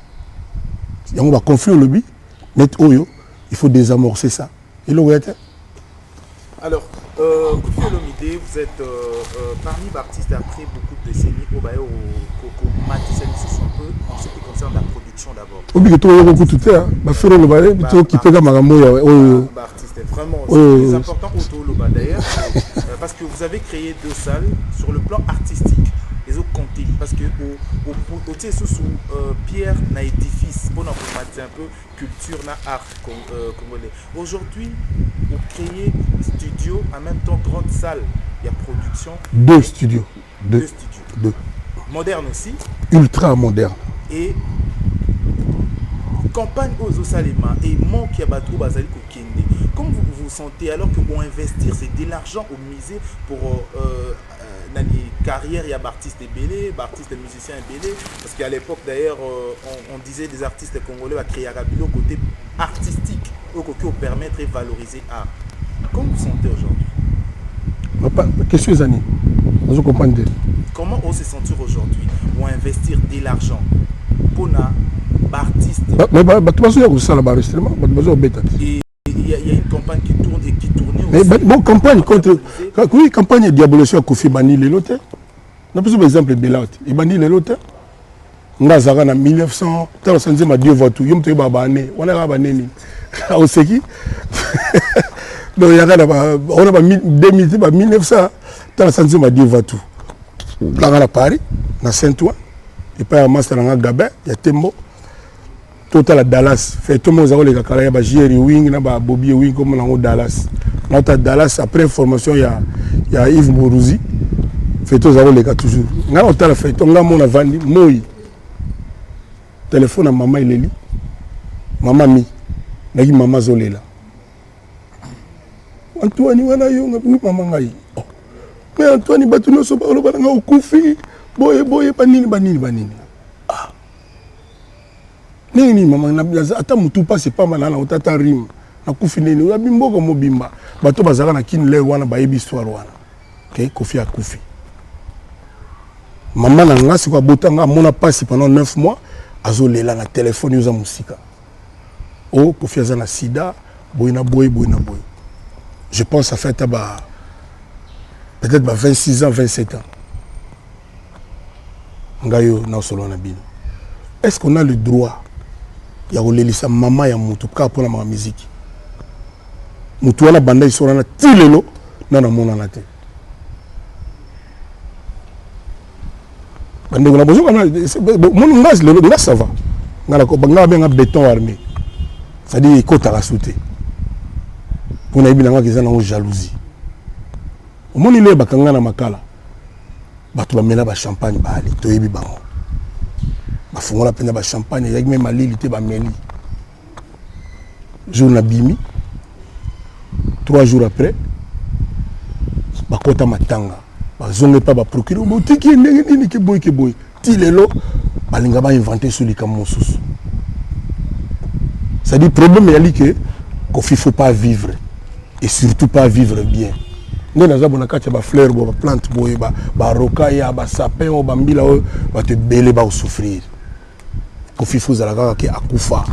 Speaker 1: yango ba conflit lobi net oyo il faut désamorcer ça eloko ya te.
Speaker 3: Alors Kofi Olomide, vous êtes parmi les artistes après beaucoup de décennies au Bayo Coco Matissel un peu en ce qui concerne la production d'abord.
Speaker 1: Obi que toi beaucoup tout hein, ba faire le balai plutôt qui peut magambo ya
Speaker 3: artiste vraiment c'est important autour le bas d'ailleurs parce que vous avez créé 2 salles sur le plan artistique. Les autres comptés parce que au sous pierre na édifice pour nous un peu culture na art congolais. Aujourd'hui vous créez studio en même temps grande salle, il y a production.
Speaker 1: 2 studios.
Speaker 3: 2 studios. Moderne aussi.
Speaker 1: Ultra moderne.
Speaker 3: Et campagne aux Osalema et manque à Batou Bazali Kokende. Comment vous vous sentez alors que pour investir c'est de l'argent au musée pour dans les carrières, il y a artistes belés, artistes musiciens belés, parce qu'à l'époque d'ailleurs on disait des artistes congolais à créer au côté artistique au permettre et valoriser l'art. Comment vous sentez aujourd'hui?
Speaker 1: Qu'est-ce que vous avez? Je comprends.
Speaker 3: Comment on se sentir aujourd'hui ou investir de l'argent pour un artiste? Et il y a une campagne qui tourne et qui tournait aussi.
Speaker 1: Mais bon, campagne contre. Oui, campagne de diabolisation à Kofi Bani les lotés. On a plus d'exemples de l'autre. Il Bani les lotés. On a en 1900, on s'est dit, Dieu va tout. On a on sait qui. Donc il y a 2000, 1900, dans la santé m'a dit va tout. Là à Paris, dans Saint-Ouen, et puis à Master dans Gabin, il y a Tembo. Total à Dallas, fait tout le monde les gars, il y a Jerry Wing, il y a Bobby Wing comme dans Dallas. Dans Dallas, après formation, il y a Yves Mourouzi. Fait tout les gars toujours. Là on a fait, on a mon avandi, moi. Téléphone à maman il est là. Maman mi, nagi maman Zolela. Antoine wana yo ngapi maman ngai. Mais Antoine batuno so ba loba nga okufi. Boye banini. Ah. Nini maman na ata mutu passe pas mal na otata rim. Na kufi nini ya bimboko mobimba. Bato bazaka na kinle wana ba yebi histoire wana. OK, Kofi a kufi. Maman na nga si kwa botanga mona passe pendant 9 mois. Azolela na téléphone yuza musika. Oh, Kofi aza na sida, boyna boy. Je pense que ça fait peut-être 26 ans, 27 ans. Ngayo na solo na bino. Est-ce qu'on a le droit ya kolelisa maman ya mutu ka pona ma musique? Mutu wana banda isora na tilelo na mona na te. Bande ko na bozo kana mon ngas lelo ngas ça va. Ngala ko banga benga béton armé. Ça dit côté à sauter. Pour na ibina ngaki zana jalousie. Au moni le bakanga na makala. Bato ba mena ba champagne ba ali to yebi bango. Ba fungola pena ba champagne yaki même malili te ba meli. Jour na bimi. 3 jours après ba kota matanga. Ba zonge pas ba procureur botiki nini ke boy. Ti lelo balinga ba inventer sur les kamosusu. Ça dit problème il y a que qu'il ne faut pas vivre et surtout pas vivre bien. Nous avons des fleurs, des plantes, des rocailles, des sapins, des mbila, va te belé, va souffrir. Qu'il faut que akufa,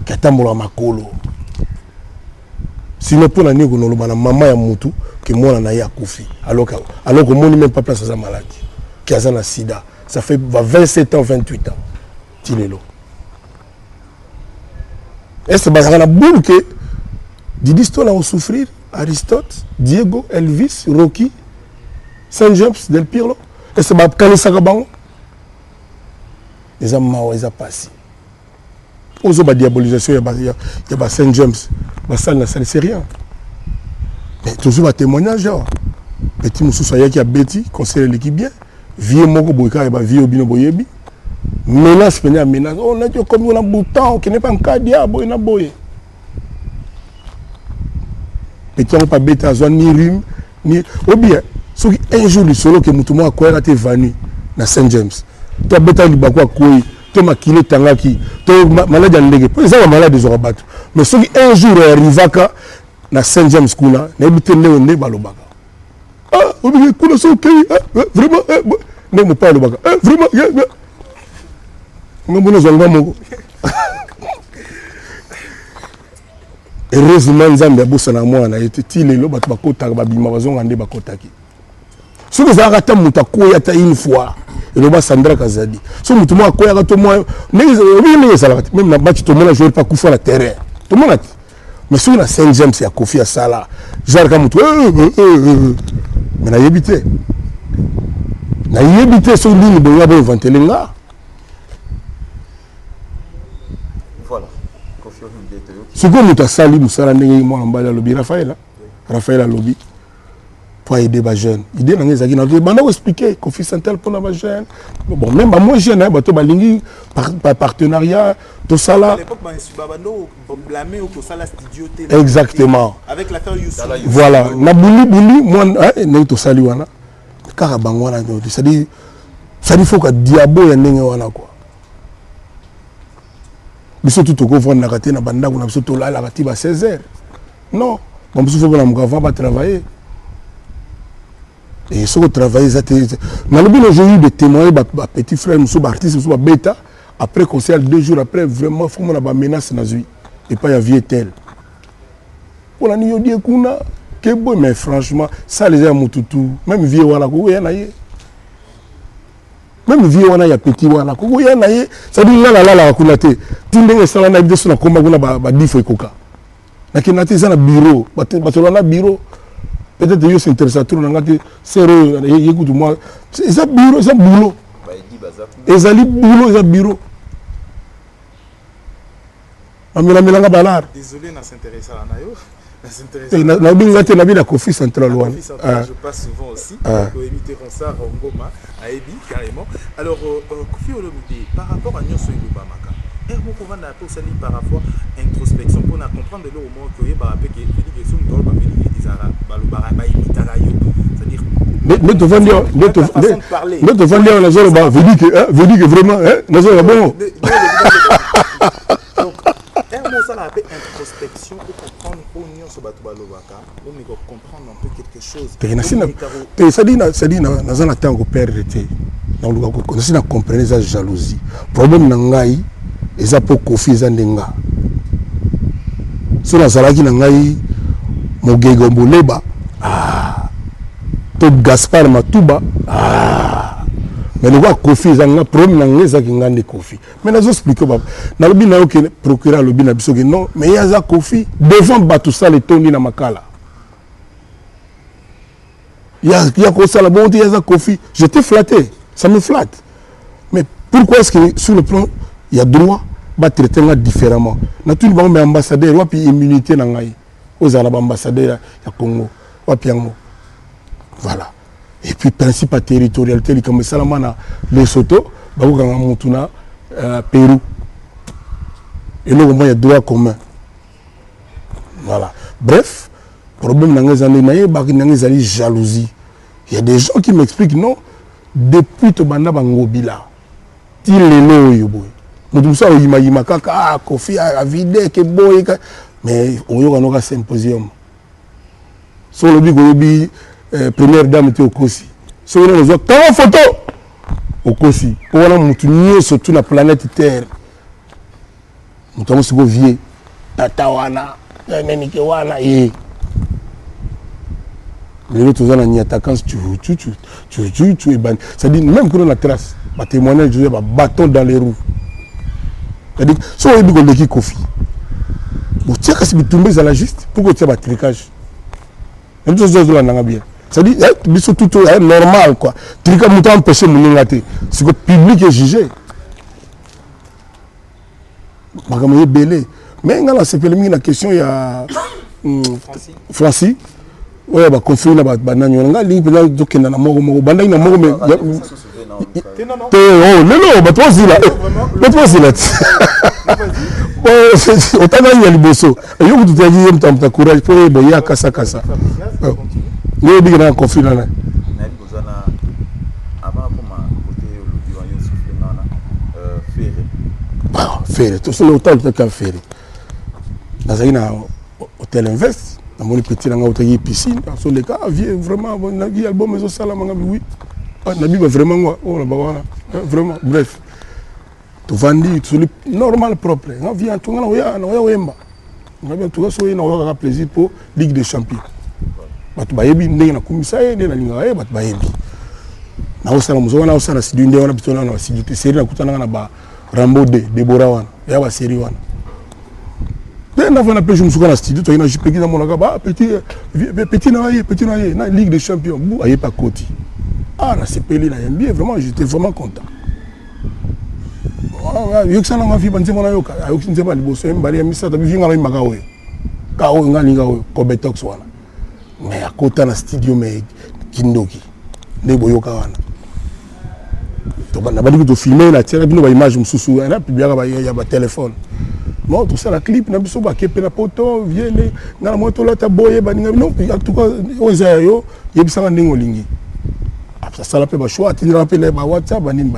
Speaker 1: que tambola makolo. Sinon pour l'année qu'on a maman ya mutu que moi na ya akufi. Alors que moi même pas place à sa maladie. Qui a la sida. Ça fait 27 ans, 28 ans. Tilelo. Est-ce que la boule que Didisto a souffrir, Aristote, Diego, Elvis, Rocky, Saint James, Del Pirlo? Est-ce que quand ça va les amants, ils ont passé. Aux autres diabolisation, il y a Saint James, c'est rien. Mais toujours un témoignage. Petit Moussou Soya qui a bêti, conseiller l'équipe bien, vieux Moko Boyka et vieux Obino Boyebi. Menace, menace. On a dit comme on a un bouton qui n'est pas un cas diable, on a boyé. Petit on pas bêta, ni rime, ni. Ou bien, un jour du solo que Moutouma a quoi été venu dans Saint James. Toi, bêta du bakwa koi, toi, makile tangaki, toi, malade à l'égé. Pour les gens malades des orabattu. Mais si un jour arrivaka dans Saint James Kuna, n'habite le ne balobaka. Ah, on dit que c'est ok, vraiment, ne me parle pas. Vraiment, heureusement nzambe abosana mwana ete tilelo bato bakotaka babima bazonga nde bakotaki soki ezalaka ata moto akoyata une fois eloba Sandra Kazadi so moto moko akoyaka to mwa ndenge ezalaka te même na match tomona joueur pas kufa na terrain tomona te mais soki na Saint James ya Kofi asala genre ka moto mais nayebi te soki nini boya bo inventele nga. Ce que nous avons sali, nous avons Raphaël a lobby pour aider les jeunes. L'idée est de expliquer qu'on fait Santel pour les jeunes. Bon, même moi, jeune, par partenariat, tout ça là. Exactement.
Speaker 3: Avec l'affaire Youssou.
Speaker 1: Voilà. Nabouli, moi, tout sali, Karabangwana, c'est-à-dire, il faut que diabo y ait quoi. Mais surtout, tout le monde a raté na banda, on a surtout là, la raté à 16h. Non, on peut pas travailler. Et ce qu'on travaille, j'ai eu des témoins, petit frère, artiste, bêta. Après concert, 2 jours après, vraiment, il faut qu'on a menace dans la vie. Et pas y vie telle. On a dit que bon, mais franchement, ça les a moutoutou. Même vieux, on a même vieux wana ya petit wana ko ya na ye ça dit la kunate tindenge sala na biso na komba kuna ba difo ekoka nakendaka te eza na bureau bato na bureau peut-être yo s'intéresse trop na nga te sero yekutu moi eza bureau eza boulot ezali boulot eza bureau amelanga balar
Speaker 3: désolé na s'intéresser à na yo
Speaker 1: na binga te na bi na Kofi Central wana
Speaker 3: je passe souvent aussi pour éviter Ronsard Ngoma à Ebi carrément alors Kofi Olomide par rapport à Nyonso Ilubamaka moko vanda pe osali par rapport introspection pour comprendre le moment que ba pe que Félix Gesson doit ba Félix Dizara balobara ba imitara yo c'est-à-dire
Speaker 1: ne te vendre la zone ba veut dire que vraiment na zone bon
Speaker 3: donc ça la introspection pour comprendre pour Nyonso bato balobaka pour nous comprendre un peu quelque chose
Speaker 1: ça dit na zone tango perdre te na luka ko na comprendre ça jalousie problème na ngai eza po Kofi eza ndenga so nazalaki na ngai Mogego Mboleba to Gaspard Matuba mais le Kofi eza nga problème na ngai ezaki nga nde Kofi mais nazo expliquer ba na lobi na yo ke procureur lobi na biso ke non mais yaza Kofi devant bato ça le tondi na makala ya ko sala bon yaza Kofi j'étais flatté ça me flatte mais pourquoi est-ce que sur le plan il y a droit ba traiter différemment naturellement mais ambassadeur ou puis immunité na ngai aux arabes ambassadeur ya Congo ou puis yango voilà et puis principe à territorialité comme ça na Lesotho ba ko kanga mutuna Pérou et là il y a droit commun voilà bref problème na ngai zane na ba ngai zali jalousie il y a des gens qui m'expliquent non depuis to banda bangobila ti lelo yo boy nous ça yima kaka Kofi a vidé que boy mais on yoka no ka symposium sur le bigobi première dame te Okosi so on zo ta photo Okosi pour wana mutu nyoso tu na planète terre mutu mo siko vie tata wana nani ke wana les autres ont un attaquant tu ça dit même que la trace ba témoignage je ba bâton dans les roues c'est-à-dire so on dit que Kofi bon tiens que c'est tombé à la juste pourquoi tu as tricage même chose là nanga bien ça dit biso tout est normal quoi tricage muto empêcher mon ngate c'est que public est jugé magama belé mais ngala c'est pelemi la question il y a Francis ouais ba Kofi na ba nanyo nga ligne pe na dokenda na moko banda na moko mais non ba toi là autant il y a liboso yo ku tu dit mtamta courage pour boya kasa yo bi na Kofi na
Speaker 6: bozana avant comment côté le souffle nana
Speaker 1: ferré tout le temps que ferré na hôtel Invest na moni petit nga hôtel piscine sur les cas vieux vraiment na album maison salama nga oui na bi vraiment oh là vraiment bref tu vandi tout normal propre nga vient tout nga na wemba nga bien tout ça na wa plaisir pour Ligue des Champions batu bayebi ndenge na komisa ene na linga batu bayebi na osala muzo na osala sidu ndenge na bitona na sidu te série na kutana na ba Rambo de Deborah wana ya ba série wana dès na vana pêche musuka na studio to ina jipeki na monaka ba petit na Ligue des Champions bu aye pas koti na sepeli na NBA vraiment j'étais vraiment content yo kisana ma fi banze mona yoka yo kinze ba liboso mbali ya misata bi vinga na makawe ka o ngalinga o Kobetox wana mais à côté na studio mais kindoki ne boyoka wana to bana bali to filmer na tira bino ba image mususu na publier ba ya ba téléphone non tout ça la clip na biso ba kepe na poto viene ngana moto la ta boye ba ninga non en tout cas oza yo yebisanga ndingo lingi après ça la pe ba choix ti rappelle ba WhatsApp banini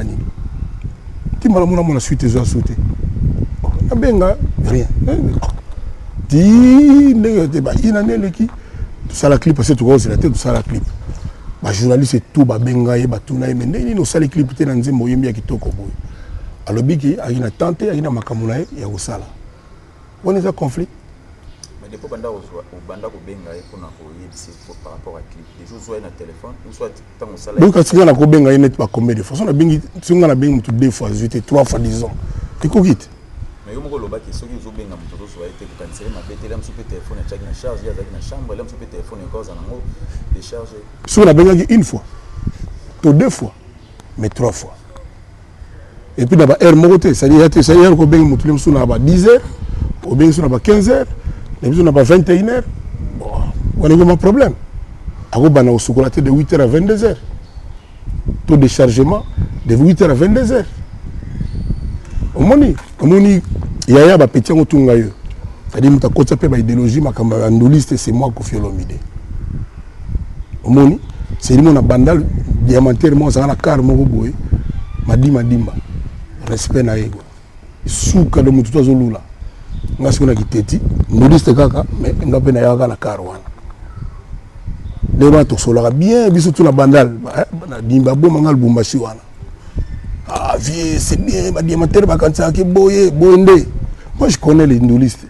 Speaker 1: ti mala mona suite zo sauter na benga rien ti ndenge te ba ina neleki tout ça la clip parce que tu vois c'est la tête tout ça la clip ba journaliste tout ba benga ye ba tuna ye mais ni no ça les clip te na nzembo yembi ya kitoko boy alors biki aina tante aina makamuna ya usala on est en conflit
Speaker 6: mais depuis banda ko benga ye pona ko yebisi par rapport à clip les jours soit na téléphone ou soit tant usala
Speaker 1: donc quand tu na ko benga ye net pas combien de fois on a bengi singa na bengi tout deux fois j'étais trois fois disons tu ko quitte
Speaker 6: mais yo moko loba ki soki ozobenga moto tozowa ete kokanisele mabe te lam sope téléphone achaki na charge ya azalaki na chambre lam sope téléphone ekoza nango décharge
Speaker 1: soki nabengaki une fois to deux fois mais trois fois et puis na ba heure moko te c'est-à-dire heure kobengi moto le mosusu na ba 10 heures obengi so na ba 15 heures na biso na ba 21 heures bon wana ngoma problème akobana kosukola te de 8 heures à 22 heures taux de chargement de 8 heures à 22 heures omoni yaya bapeti yango tunga yo c'est-à-dire moto akotisa mpe baidéologie makambo ya ndoliste c'est moi Koffi Olomide omoni selimo na bandal diamantaire mo ozala na car moko boye madimba respect na yego suka de moto azolula nga siko na kiteti ndoliste kaka mais nga mpe na yaka na car wana lelo tosolaka bien biso tuna bandal na dimba boma nga Lubumbashi wana ah vie c'est bien ba diamantaire ba kanisa ki boye bonde moi je connais les ndolistes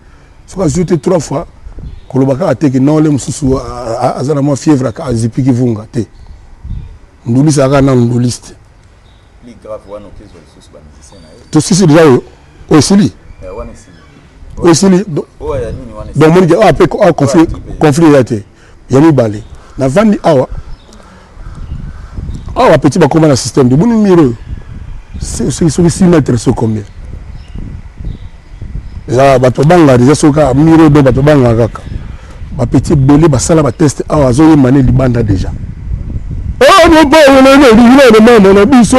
Speaker 1: soka ajouté 3 fois kolobaka ateke non le mususu azana mo fièvre ka azipiki vunga te ndoliste aka na ndoliste
Speaker 6: li grave wana okezo susu ba musicien na ye
Speaker 1: to sisi déjà yo osili
Speaker 6: wana sili
Speaker 1: osili
Speaker 6: ya nini wana
Speaker 1: donc moni a pe conflit ya te ya mibale na vandi awa petit ba comment na système de boni miro c'est 6 mètres sur combien za bato banga déjà soka miro do bato banga kaka ba petit belé ba sala ba test awa azo yemane libanda déjà non pas on a biso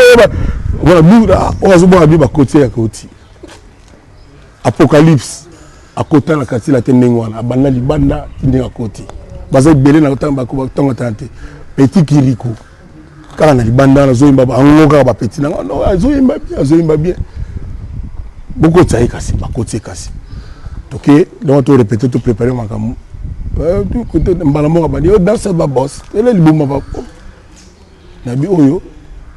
Speaker 1: ba bura ozo bo abi ba côté ya côté apocalypse akota na kati la tenengwana abanda libanda ndinga côté baza belé na tamba ko tonga tante petit kiriko kala na libanda na zoyimba angoka ba petit na no azoyimba bien beaucoup tsayi kasi ba côté kasi toke donc to répéter to préparer makamu tout côté mbala mo ba yo dans ça ba boss ele libuma ba na bi oyo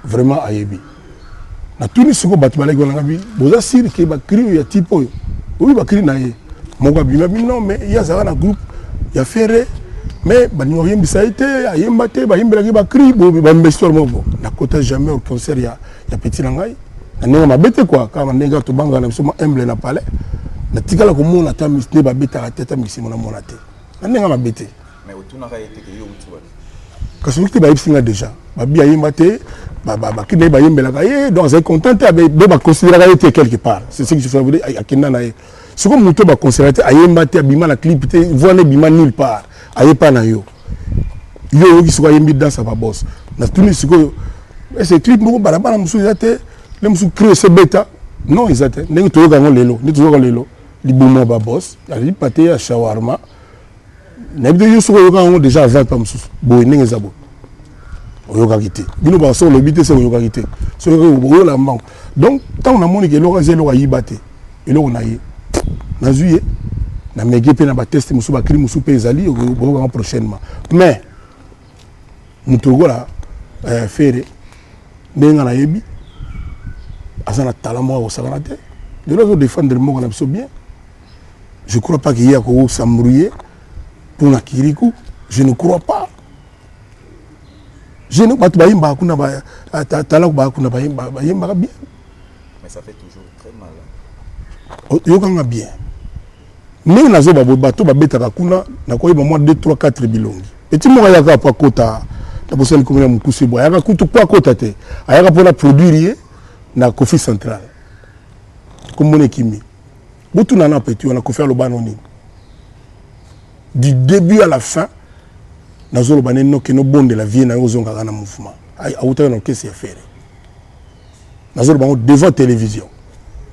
Speaker 1: vraiment ayebi na tuni siko batu balaki wana bi boza sir ke ba cri ya type oyo oui ba cri na ye moko bima bi non mais ya za na groupe ya ferré mais bani oyembi ça été ayemba te ba yimbela ki ba cri bo ba mbestor moko na kota jamais au concert ya petit na ngai na nenga mabete quoi kama nenga to banga na biso humble na palais na tikala ko mona ta misne ba beta tata misimo na mona te na nenga mabete
Speaker 6: mais otuna ka yete ke yo utuwa
Speaker 1: kasi te ba yipsinga déjà ba bi ayemba te ba kine ba yimbela ka ye donc c'est content avec de ba considérer ka yete quelque part c'est ce que je fais vous dire akina na ye ce comme muto ba considérer ayemba te bima na clip te voix ne bima nulle part ayepa na yo qui soit yembi dans sa boss na tuni siko c'est clip moko barabara musu yate le musu créer ce bêta non ils étaient ndenge to yoka lelo ni to yoka lelo libuma ba boss ali pâté ya shawarma na bido yo soko yoka ngo déjà 20 pas musu boy ndenge zabo oyoka kité bino ba so le bité c'est oyoka kité so yo la manque donc tant on a moni que lo zelo ka yibate elo na ye na zuye na mege pe na ba test musu ba cri musu pe ezali au prochainement mais mutogola fere ndenga na yebi azana talamo au sagrate de l'autre défendre mo na biso bien je crois pas qu'il y a ko s'embrouiller pour na kiriku je ne crois pas je ne pas ba yimba kuna ba tala ba kuna ba yimba bien
Speaker 6: mais ça fait toujours très mal
Speaker 1: yo kanga bien ndenge nazoba bato babetaka kuna nakoyeba mwa 2 3 4 bilongi eti moko ayaka po akota na bosali komona mokusu bo ayaka kutu po akota te ayaka mpona produire ye na Kofi Central komona kimi botuna na peti wana Kofi aloba nini du début à la fin nazoloba neno ke no bonde la vie na yo zonga na mouvement auta na kesi ya fere nazoloba devant télévision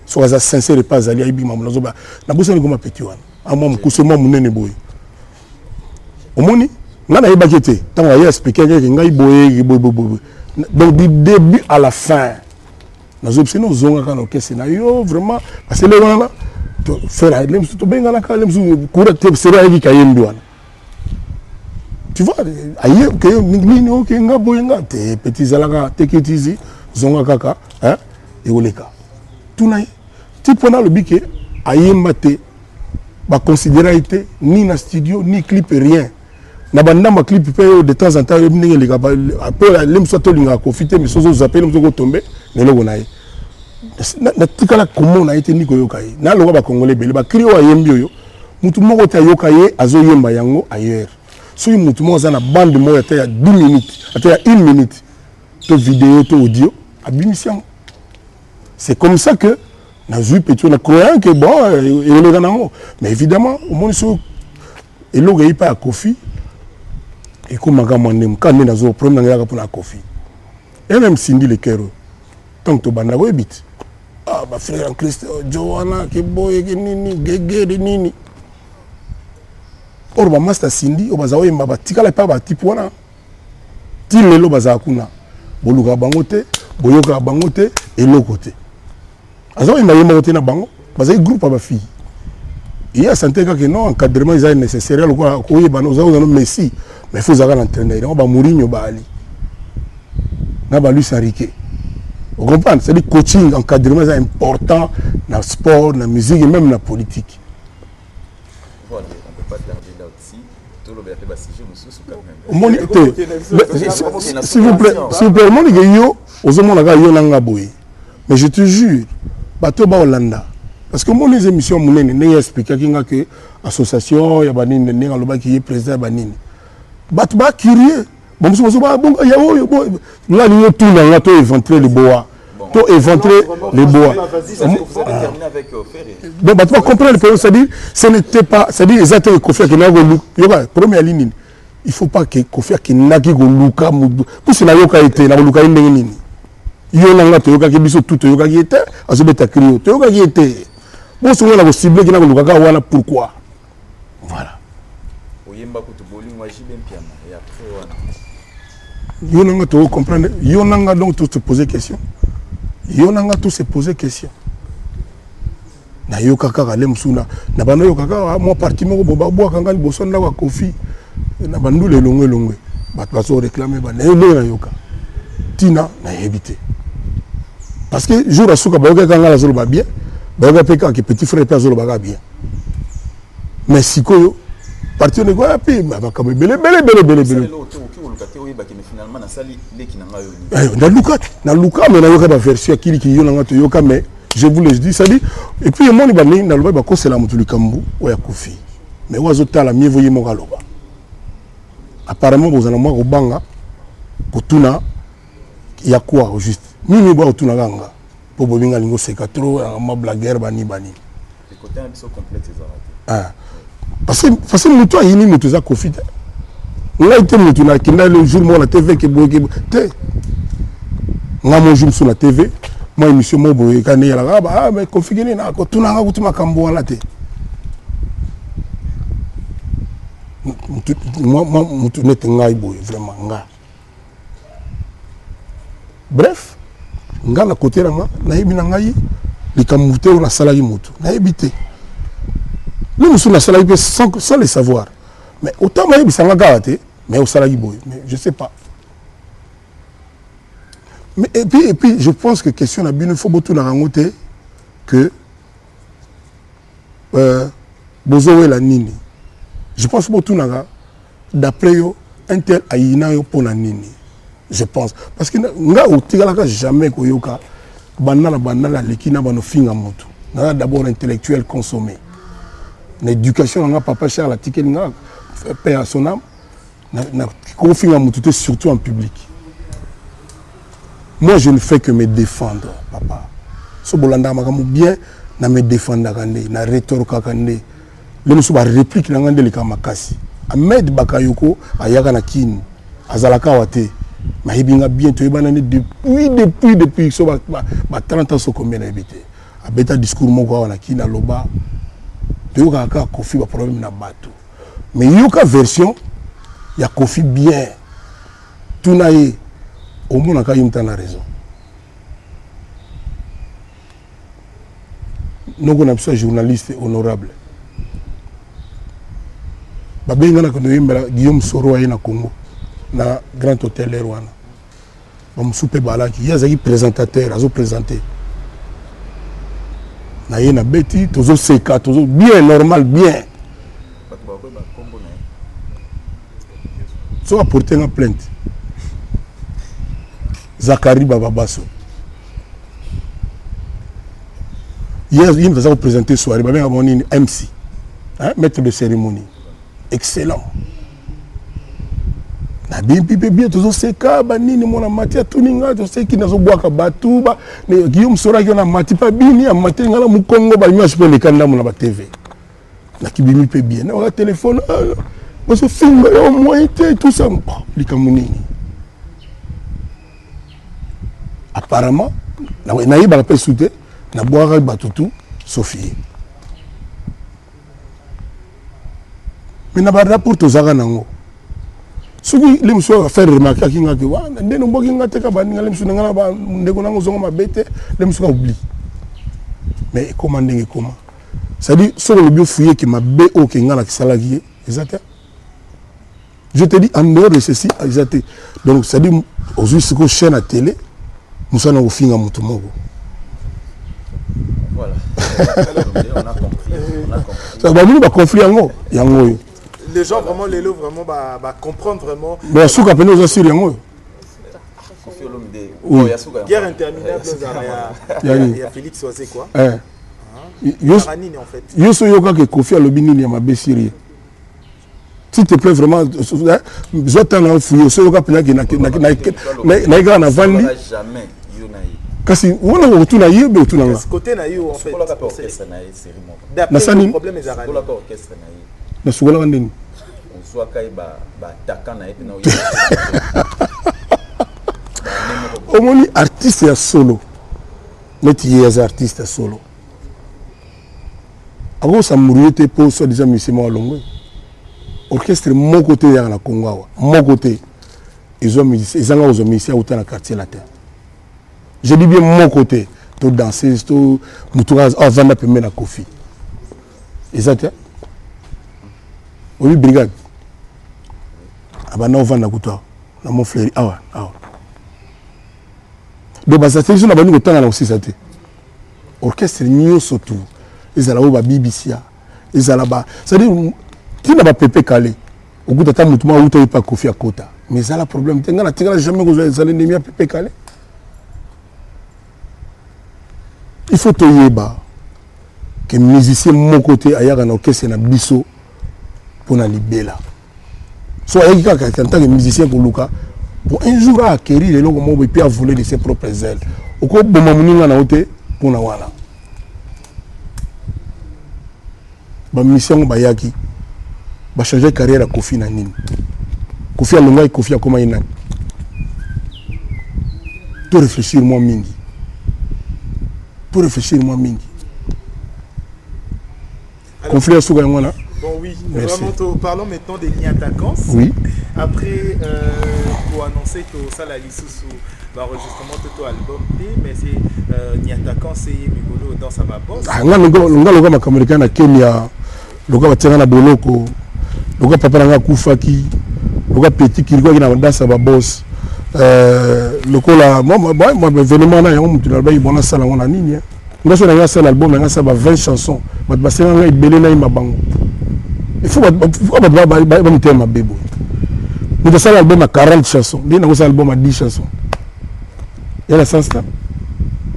Speaker 1: so aza sincère pas ali aibi mamu nazoba na boso ni koma peti wana amwa mkusema munene boye omoni ngana yebaki te tango ya expliquer que ngai boye donc du début à la fin nazobi no zonga kana okese na yo vraiment parce que le wana to faire lem to benga na ka lem su kura te sera yiki kayembi wana tu vois aye que ni ok nga boye nga te petit zalaka teketizi zonga kaka hein et oleka tunaye ti pona le biké ayemba te ba considérer été ni na studio ni clip rien na banda ma clip pe de temps en temps ndenge leka après lem soit to linga profiter mais sozo zapper lem soko tomber ne lo gonaye na tikala comment na été ni ko yokai na loba ba congolais belé ba krio ayembi yo mutu moko ta yokaye azo yemba yango ailleurs soki mutu moko za na bande moko ata ya 10 minutes ata ya 1 minute to vidéo to audio abimisiam. C'est comme ça que na zui petit na croyant que bon ele nango mais évidemment au monde so eloga yi pa ya Kofi et comme makamandem quand na zo problème na pour la Kofi et même Cindy le cœur tant que banda go bit ah ba frère en Christ Joanna ke boy ke nini gege nini or ba master Cindy o bazawo yemba batikala pa ba type wana ti lelo baza kuna boluka bango te boyoka bango te eloko te azawo yemba yemba te na bango baza groupe ba fille il y a santé que non encadrement est nécessaire le quoi ko yeba no zawo no Messi mais faut zaka l'entraîneur on ba Mourinho ba ali na ba Luis Enrique. Vous comprenez? C'est le coaching, encadrement est important dans le sport, dans la musique et même dans la politique.
Speaker 6: Voilà, on ne peut pas tarder là aussi. Tout le monde a quand même.
Speaker 1: S'il vous plaît, mais je te jure, bateau ba Hollanda. Parce que mon émission, mon nez expliqué que l'association, il y a un qui est président, bateau ba curieux. Bon, il y a là, il y a tout là, tout éventrer les bois. Tout éventrer les bois. Bon, tu vas comprendre le problème, c'est-à-dire, ce n'était pas, c'est-à-dire, exactement, Kofi qui n'a pas première ligne. Il ne faut pas que Kofi qui n'a pas Luka, pour ce n'a été, n'a pas Luka, il y a un Toyoka qui est tout Toyoka qui était, à ce bêta crio, Toyoka qui était. Bon, ce qu'on a ciblé qui n'a pas Luka, voilà pourquoi. Voilà. Yonanga to comprendre Yonanga donc tout se poser question Yonanga tout se poser question na yokaka kale msuna na bano yokaka moi parti moko boba kanga liboso na wa Kofi na bandu le longwe bato baso réclamer ba na yoka tina na éviter parce que jour à souka ba kanga la zolo ba bien ba ka peka que petit frère pa zolo ba bien mais sikoyo parti ne quoi puis ba comme belé na luka mais na yoka ba version kili ki yonanga to yoka mais je vous le dis ça dit et puis mon ibani na loba ba ko sela mutu likambu o ya Kofi mais wazo tala mieux voyer mo kaloba apparemment vous en moi obanga kutuna ya quoi au juste mimi ba otuna ganga po bobinga lingo seka trop ma blagueur bani
Speaker 6: le côté un peu complexe
Speaker 1: ah parce que mutu ayini mutu za Kofi on a été mutu na kinda le jour mo la TV ke boke te nga mo jour sur la TV moi émission mo boye kané ya la ah mais Kofi gene na ko tuna nga kutuma kambo wala te moi mutu net ngai boye vraiment nga bref nga na côté ranga na yebi na ngai likamute na sala yi mutu na yebite le musu na sala yi sans le savoir mais autant ma yebi sanga gawate mais au sala yi boye mais je sais pas. Mais, et puis je pense que question na bino faut botu na rangote que bozowe la nini je pense botu na d'après yo un tel ayina yo pona nini je pense parce que nga otigalaka jamais koyoka banala lekina bano finga moto na d'abord intellectuel consommé l'éducation nga papa cher la ticket nga père à son âme na ko finga moto surtout en public. Moi, je ne fais que me défendre, papa. Ce bolanda makamu bien, na me défendre kande, na rétor kakande. Le musu ba réplique na ngande le kamakasi. Ahmed Bakayoko ayaka na kin, azalaka wate. Ma hibinga bien to yebana depuis so ba 30 ans so combien na habité. Abeta discours moko na kin na loba. To yoka ka Kofi ba problème na bato. Mais yoka version ya Kofi bien. Tunaye au moins, on a raison. Nous avons un journaliste honorable. Guillaume Soro est au Congo, dans le Grand Hôtel Erwana. Il y a un présentateur, il a présenté. Il y a un bêtis, bien normal, bien. Ça va porter une plainte. Zakari Bababasso. Hier, il nous a présenté soirée, bah, on est MC, hein, maître de cérémonie. Excellent. Na bien toujours c'est ka banini mona matia tuninga to c'est qui nazo boaka batuba ne Guillaume Sora qui na mati pa bini a mati ngala mu Congo ba nywa spele kanda mona ba TV. Na kibimi pe bien. Na téléphone moi ce film au moins tout ça likamunini. Apparemment na yiba pa souté na boaka batutu Sophie. Mais na ba rapport to zaka nango. Ce qui les monsieur faire remarquer qui nga que wa ndeno mboki nga teka ba ninga les monsieur nga ba ndeko nango zongo mabete les monsieur oublie. Mais comment ndenge comment ça dit sur le bio fouiller qui m'a bé au kinga la kisalaki exact. Je te dis en dehors de ceci exact. Donc ça dit aujourd'hui ce que chaîne à télé nous sommes au finga mutu moko.
Speaker 6: Voilà. On a compris.
Speaker 1: Ça va nous ba conflit yango.
Speaker 3: Les gens vraiment les lots vraiment bah comprendre vraiment.
Speaker 1: Mais sous qu'appelle aux assurés yango.
Speaker 3: Oui. Guerre interminable il y a Félix Oisé quoi. Ranine en fait.
Speaker 1: Yo so yoka que Kofi Alobini ya mabe sérieux. S'il te plaît vraiment j'attends fouiller so yoka pena que na na vandi.
Speaker 6: Jamais yonaï.
Speaker 1: Kasi wona otuna yebe otuna nga.
Speaker 3: Côté na yo en fait.
Speaker 1: Na sani
Speaker 3: problème est Ranine.
Speaker 1: Na sugola wandeni.
Speaker 6: On soit kai ba taka na epi na
Speaker 1: omoni artiste ya solo. Meti yez artiste solo. Avant ça mourir te pour soit déjà monsieur Malongo. Orchestre mon côté ya na Congo mon côté. Ils ont musiciens autant dans quartier latin. Je dis bien mon côté, tout danser, tout moutourage avant de payer na Kofi. Exact. Oui, brigade. Abana on va na kuta. Na mon frère. Ah. Donc ça c'est une abani autant na aussi ça té. Orchestre nyo surtout. Ils allaient au BBC. Ils allaient bas. Ça dit tu n'as pas pépé calé. Au bout de temps mutumo ou tu pas Kofi à Kota. Mais ça le problème, tu n'as jamais vous allez nemia pépé calé. Il faut te yeba que musicien mon côté ailleurs en orchestre na biso pour na libéla. Soit il y a quelqu'un tant que musicien pour Luka pour un jour à acquérir les longs mots et puis à voler de ses propres ailes. Au coup bon mamuninga na ote pour na wala. Ba mission ba yaki ba changer carrière à Kofi na nini. Kofi alonga Kofi akoma ina. To réfléchir moi mingi. Pour réfléchir moi mingi. Conflit à Souga Ngwana.
Speaker 3: Bon oui, vraiment, parlons maintenant des Niatakans.
Speaker 1: Oui.
Speaker 3: Après, pour annoncer que ça la sous l'enregistrement de ton album, mais c'est Niatakans et Migolo dans sa bosse.
Speaker 1: Ah, le gars américain na Kenya, le gars tient na boloko, le gars papa na kufaki, le gars petit qui na dans sa bosse. Le cola moi événement na yango mutu na ba ibona sala ngona nini. Nga so na sala album na sa ba 20 chansons, ba basena na ibele na imabango. Il faut que tu aies ma bébé. Nous avons l'album à 40 chansons. Nous avons l'album à 10 chansons. Il y a la sens là.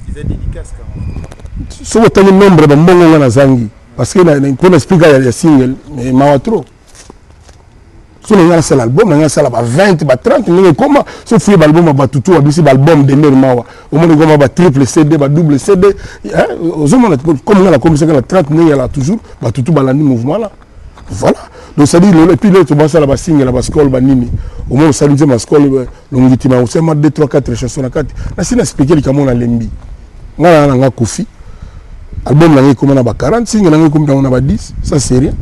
Speaker 3: Ils ont dédicace quand même.
Speaker 1: Si vous avez un nombre de bons gens zangi, parce que qu'on explique il y a single, mais il y trop. Si vous avez l'album, vous avez 20, 30, vous avez comment si vous avez l'album à tout, vous avez l'album de Nermawa. Au moins, vous avez triple CD, double CD. Comme on a commencé à 30, il y a toujours tout le mouvement là. Voilà. Donc ça dit et puis là tu vas ça la basinga la bascole banini au moins ça dit ma bascole longitima on sait 2 3 4 chansons na 4 na sina expliquer kama on a lembi ngala nga Kofi album na comme on a ba 40 singa na comme on a ba 10 ça c'est rien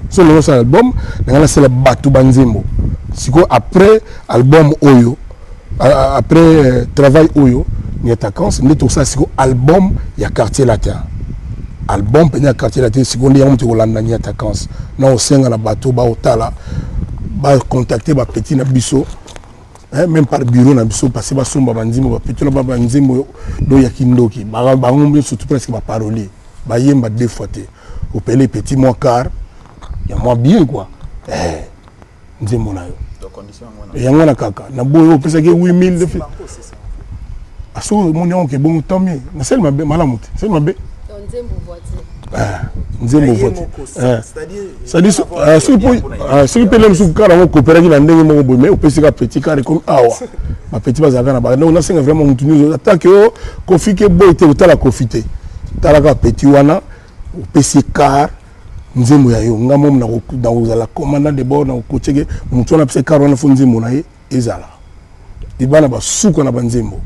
Speaker 1: sur le ça album ngala c'est le batu banzembo siko après album oyo après travail oyo ni attaquance ni tout ça siko album ya quartier latin album penya quartier latin seconde yango to landa ni attaquance na osenga na bateau ba otala ba contacter ba petit na biso même par bureau na biso passer ba somba banzimo ba petit na ba banzimo do ya kindoki ba ngombe surtout presque ba parolier ba yemba 2 fois te au pelé petit mois car ya moi bien quoi nzimo na yo
Speaker 6: de condition
Speaker 1: yango na kaka na boyo pesa ke 8000 de fait aso mon yon ke bon tant mieux na sel mabe malamuti sel mabe
Speaker 5: nzembo voiture.
Speaker 1: Nzembo voiture. C'est-à-dire ce qui peut même sous car on coopérer qui n'andenge mon boy mais au petit cas petit car comme awa. Ma petit bazaka na ba. Donc on a cinq vraiment mutunu attaque au Kofi ke boy te utala kofite. Talaka petit wana au PC car nzembo ya yo ngamo na uzala commandant de bord na kochege mutu na PC car wana fo nzembo na ye ezala. Dibana ba suko na banzembo.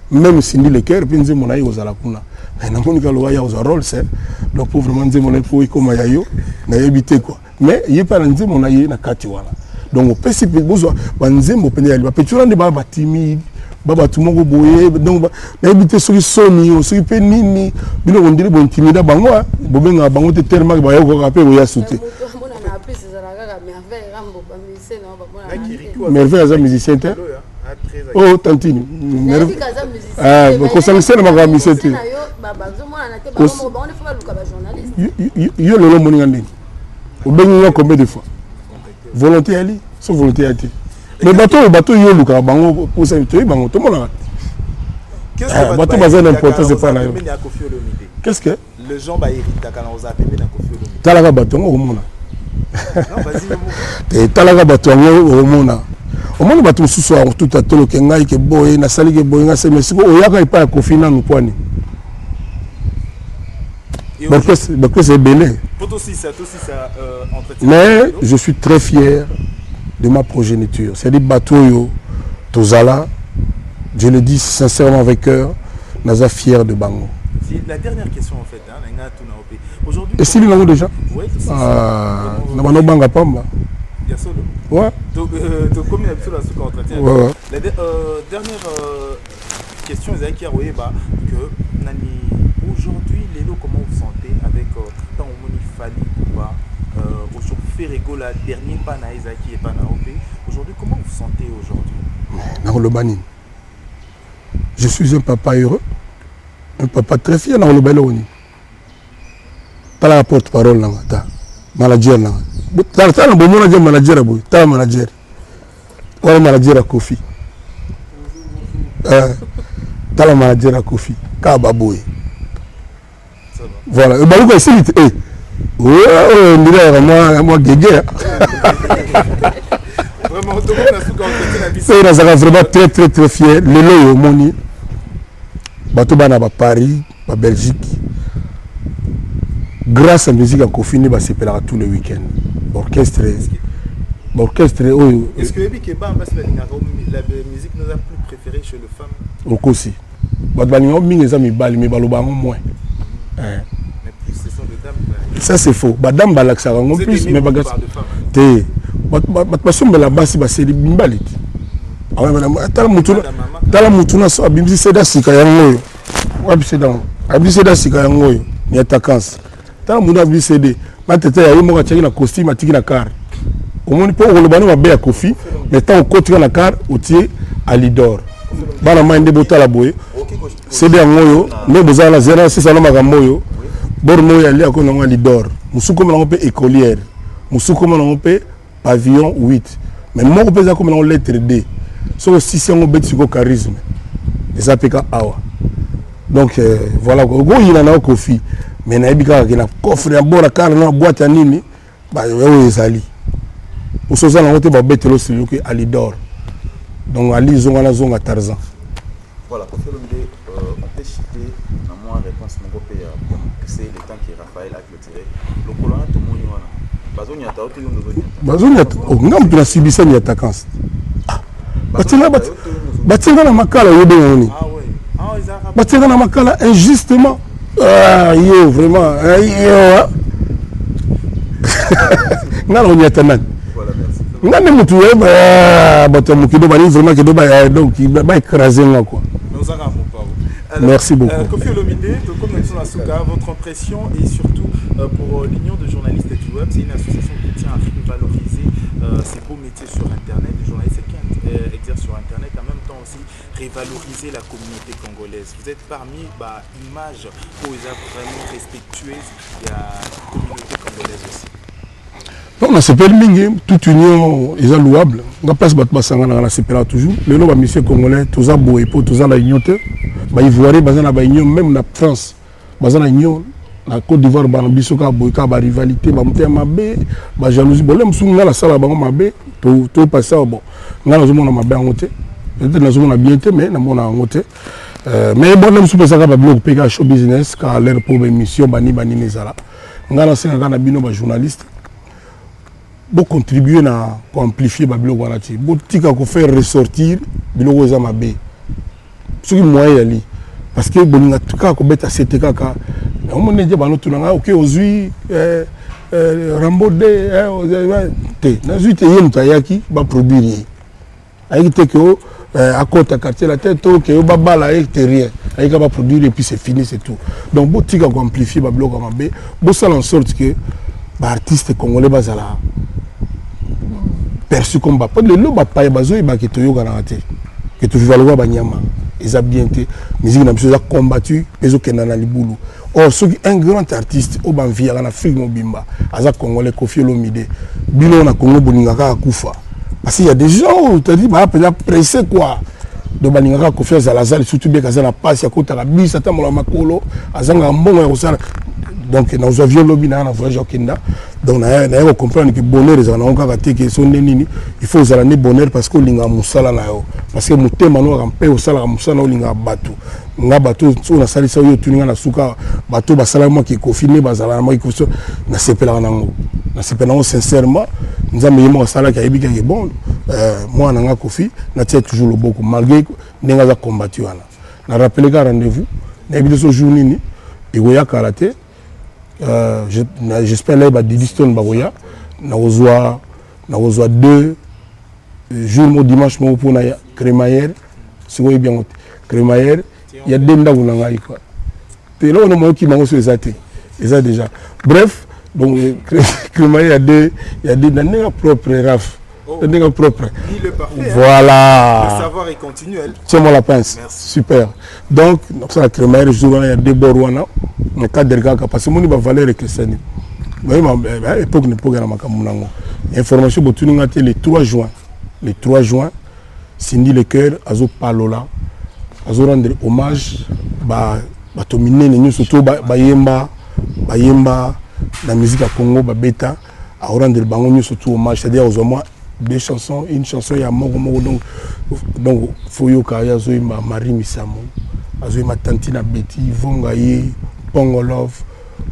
Speaker 1: Même si ni le cœur puis nzembo na ye uzala kuna. Mais na monika lo ya uza rôle c'est donc pour vraiment nzembo na po ikoma ya yo na yebite quoi. Mais il pas nzembo na ye na kati wana. Donc au PC besoin banzembo pene ya ba petura ndi ba timide baba tumongo boye donc na yebite soki soni soki pe nini bino ondiri bo intimida bango bobenga bango te tellement ba yo ko pe boya souté. Merveille as un musicien. Oh, tantine. Ah, quand ça me sert ma gamme, c'était. Yo le moni ngandi. Au benga combien de fois? Volonté ali, sans volonté ali. Mais bateau yo luka bango pour ça tu bango tout le monde.
Speaker 3: Qu'est-ce que
Speaker 1: bateau bazin d'importance c'est pas là. Qu'est-ce que
Speaker 3: le gens ba irita kana oza pembe na Koffi Olomide.
Speaker 1: Talaga bateau ngo mona.
Speaker 3: Non, vas-y.
Speaker 1: Talaga bateau ngo mona. Au moins bateau sous tout à tout que ngai que boy na sali que boy nga se mais siko oyaka ipa Koffi na nkwani. Donc c'est belé. Mais je suis très fier de ma progéniture. C'est-à-dire bateau tozala, je le dis sincèrement avec cœur, naza fier de Bango.
Speaker 3: La dernière question en fait, aujourd'hui.
Speaker 1: Et si nous déjà?
Speaker 3: Oui,
Speaker 1: ah, nous avons banga pamba. Ouais.
Speaker 3: Donc, comme il y a sur la entretien.
Speaker 1: Ouais.
Speaker 3: La dernière question est que Nani, aujourd'hui, Lélo, comment vous sentez avec tant Moni Fali Kouba, aujourd'hui Ferrego, la dernière pana Isaki et pana OP. Aujourd'hui, comment vous sentez aujourd'hui?
Speaker 1: Dans le Bani. Je suis un papa heureux, un papa très fier dans le Beloni. Pas la porte-parole, manager. T'as un bon manager, t'as un manager. Ou un manager à Kofi. T'as le manager à Kofi. Kababoui. Voilà. Bah, vous connaissez, on dirait moi, Guégué.
Speaker 3: Vraiment, tout le monde a sous
Speaker 1: c'est vraiment très, très, très fier. Le loyo, moni. Batobana, Paris, Belgique. Grâce à la musique à Kofi, on va se faire tous les week-ends. Orchestre.
Speaker 3: Est-ce que la musique nous a plus préféré chez les femmes?
Speaker 1: Aussi. Mais
Speaker 3: ce sont des dames.
Speaker 1: Ça c'est faux. Madame Balaksa en plus, mais bagas. Té. Parce que la base c'est des bimbalit. Ah ouais madame. Tala mutuna so abimsi seda sika yango. Wabisi dans. Abimsi seda sika yango. Ni attaquance. Tala mutuna abimsi cd. Matete ya yimo ka na costume atiki na car. Au moins pour le bano mabe ya Kofi, mais tant on continue na car outil à l'idor. Bana mande bota la boye. CD ngoyo, ne bozala 06 saloma gamoyo. Borno ya lia ko na l'idor. Musuko na pe écolière. Musuko na pe pavillon 8. Mais moi ko pesa comme na lettre D. So si c'est un bet sur charisme. Les APK awa. Donc voilà go il na Kofi. Mais na ebika na coffre ya bora car na boîte ya nini ba yo ezali. Pour ce faire, on va mettre le studio à l'idor. Donc, à l'izonga zonga Tarzan.
Speaker 6: Voilà, pour faire on peut citer dans moi réponse mon pays c'est le temps qui Raphaël a clôturé. Le colonel tout le monde Bazonia ta auto
Speaker 1: Bazonia ngam tu subisa ni attaquance. Batinga na makala yobe ngoni.
Speaker 3: Ah ouais. Ah ils a
Speaker 1: batinga na makala injustement. Ah yo vraiment yo. Ngalo nyatana. Ngane mutu bato mukido bali vraiment que doba donc ba écraser nga quoi. Merci beaucoup.
Speaker 3: Koffi Olomide, comme nous sommes à Souka, votre impression et surtout pour l'Union de journalistes du web, c'est une association qui tient à valoriser ces beaux métiers sur Internet, les journalistes qui exercent sur Internet, en même temps aussi révaloriser la communauté congolaise. Vous êtes parmi images où ils sont vraiment respectueuses de la communauté congolaise aussi.
Speaker 1: Non, on s'appelle Mingi, toute union est louable. On a pas se toujours. Les noms monsieur congolais, tous à Boé, pour tous à la union, ils voient même la France, la union na Côte d'Ivoire bana biso ka boyka ba rivalité ba muté mabe ba jalousie bolé musunga la sala bango mabe to passer bon ngana zo mona mabe ngote peut-être na zo mona bien té mais na mona ngote mais bon na musu pesa ka ba blog peka show business ka leur pour émission bani nezala ngana senga kana bino ba journaliste bo contribuer na ko amplifier ba blog wana ti bo tika ko faire ressortir biloko za mabe soki moyen ali parce que bolinga tuka ko beta c'était kaka on m'a dit bah nous tout n'anga ok aujourd'hui Rambo de te na zuite yem tayaki ba produire ayi te que à côté à quartier la tête que ba bala et rien ayi ka ba produire et puis c'est fini c'est tout donc bo tika ko amplifier ba blog mabe bo ça en sorte que ba artiste congolais bazala perçu comme ba pas le lo ba pa bazo e ba ke to yo garantie que tu vas le voir banyama ils ont bien été musique n'a pas combattu les autres n'a libulu or un grand artiste au banvia en Afrique mobimba aza congolais Koffi Olomide bino na Congo boningaka kufa parce qu'il y a des gens où tu dis bah peut pressé quoi de baningaka Koffi Azalazal surtout bien kaza na passe ya kota la bis ata mola makolo azanga mbongo ya kosala donc nous avions lobby na voyage au Kenya donc on comprendre que bonheur les on ka que son nini il faut aux années bonheur parce que linga musala na yo parce que mutema no rampe au sala musala linga batu nga batu so na salisa yo tuninga na suka batu basala moi qui confiné bazala moi qui na sepela nango na sepela nango sincèrement nzambe yemo sala ki ayibika ke bon moi nanga Koffi na tia toujours le beaucoup malgré nenga za combattu wana na rappeler ka rendez-vous na biso jour nini et goya karaté j'espère là Didiston Bagoya na ozwa 2 jours mo dimanche mo pour na crémaillère sikoy bien crémaillère il y a des ndagu na ngai quoi te là on mo ki mango sur ça déjà bref donc crémaillère il y a des dans propre raf dans propre voilà
Speaker 3: le savoir est continuel
Speaker 1: c'est moi la pince super donc ça la crémaillère jour il y a des borwana na cadre kaka parce que moni ba valeur que ça ni mais époque ne peut gagner makamunango information botuninga te le 3 juin Cindy Le Cœur azo palola azo rendre hommage ba tominer ni surtout ba yemba la musique à Congo ba beta a rendre bango ni surtout hommage c'est-à-dire aux moins deux chansons une chanson ya moko donc faut yo ka ya zo ma Marie Misamo azo ma Tantina Betty Vongaye Pongo Love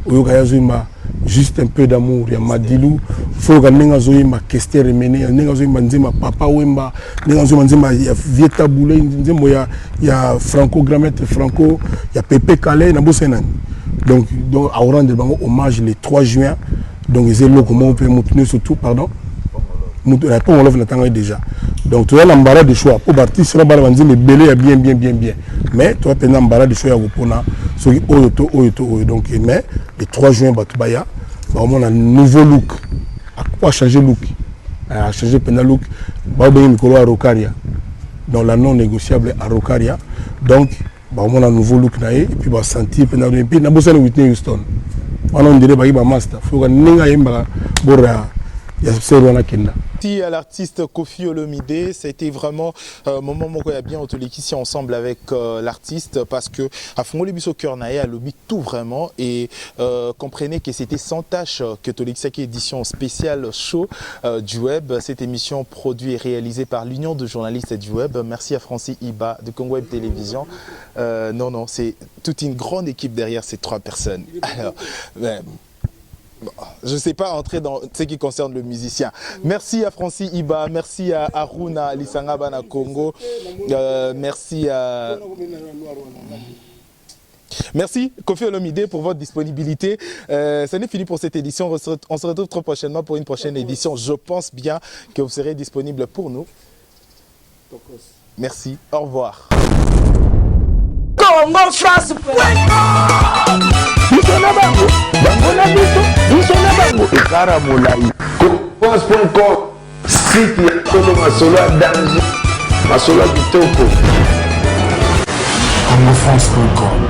Speaker 1: oyoka ya zo ma juste un peu d'amour ya Madilou faut que nenga zo ma Kester Remene nenga zo ma nzema Papa Wemba nenga zo ma nzema ya Vieta Boulay nzembo ya Franco Grammaire Franco ya Pepe Calais na bosena donc à rendre bango hommage le 3 juin donc ils élo comment on peut monter surtout pardon la Pongo Love n'attend déjà donc tu as l'embarras de choix pour artiste sera bala banzi mais belé bien mais tu as pendant l'embarras de choix ya kopona so oyoto donc mais le 3 juin batubaya on a un nouveau look à quoi changer look à changer pendant look ba ben mikolo à Rocaria dans la non négociable à Rocaria donc on a un nouveau look na et puis ba sentir pendant et puis na bosana Whitney Houston on dirait ba master faut que ninga yemba bora ya serwana kenda.
Speaker 2: Merci à l'artiste Koffi Olomide, ça a été vraiment un moment où il y a bien autour ici ensemble avec l'artiste parce que à Fongoli Biso Kernaye a lobby tout vraiment et comprenez que c'était sans tâche que Tolixaki édition spéciale show du web. Cette émission produite et réalisée par l'Union de journalistes du web. Merci à Francis Iba de Congo Web Télévision. Non, c'est toute une grande équipe derrière ces 3 personnes. Alors, bon, je ne sais pas entrer dans ce qui concerne le musicien. Merci à Francis Iba, merci à Aruna Lisangaba na Congo, merci à... Merci Koffi Olomide pour votre disponibilité. Ça n'est fini pour cette édition. On se retrouve très prochainement pour une prochaine édition. Je pense bien que vous serez disponible pour nous. Merci, au revoir.
Speaker 7: Congo France
Speaker 4: France.com site ya Tolo Masolo ya danger Masolo ya kitoko
Speaker 1: CongoFrance.com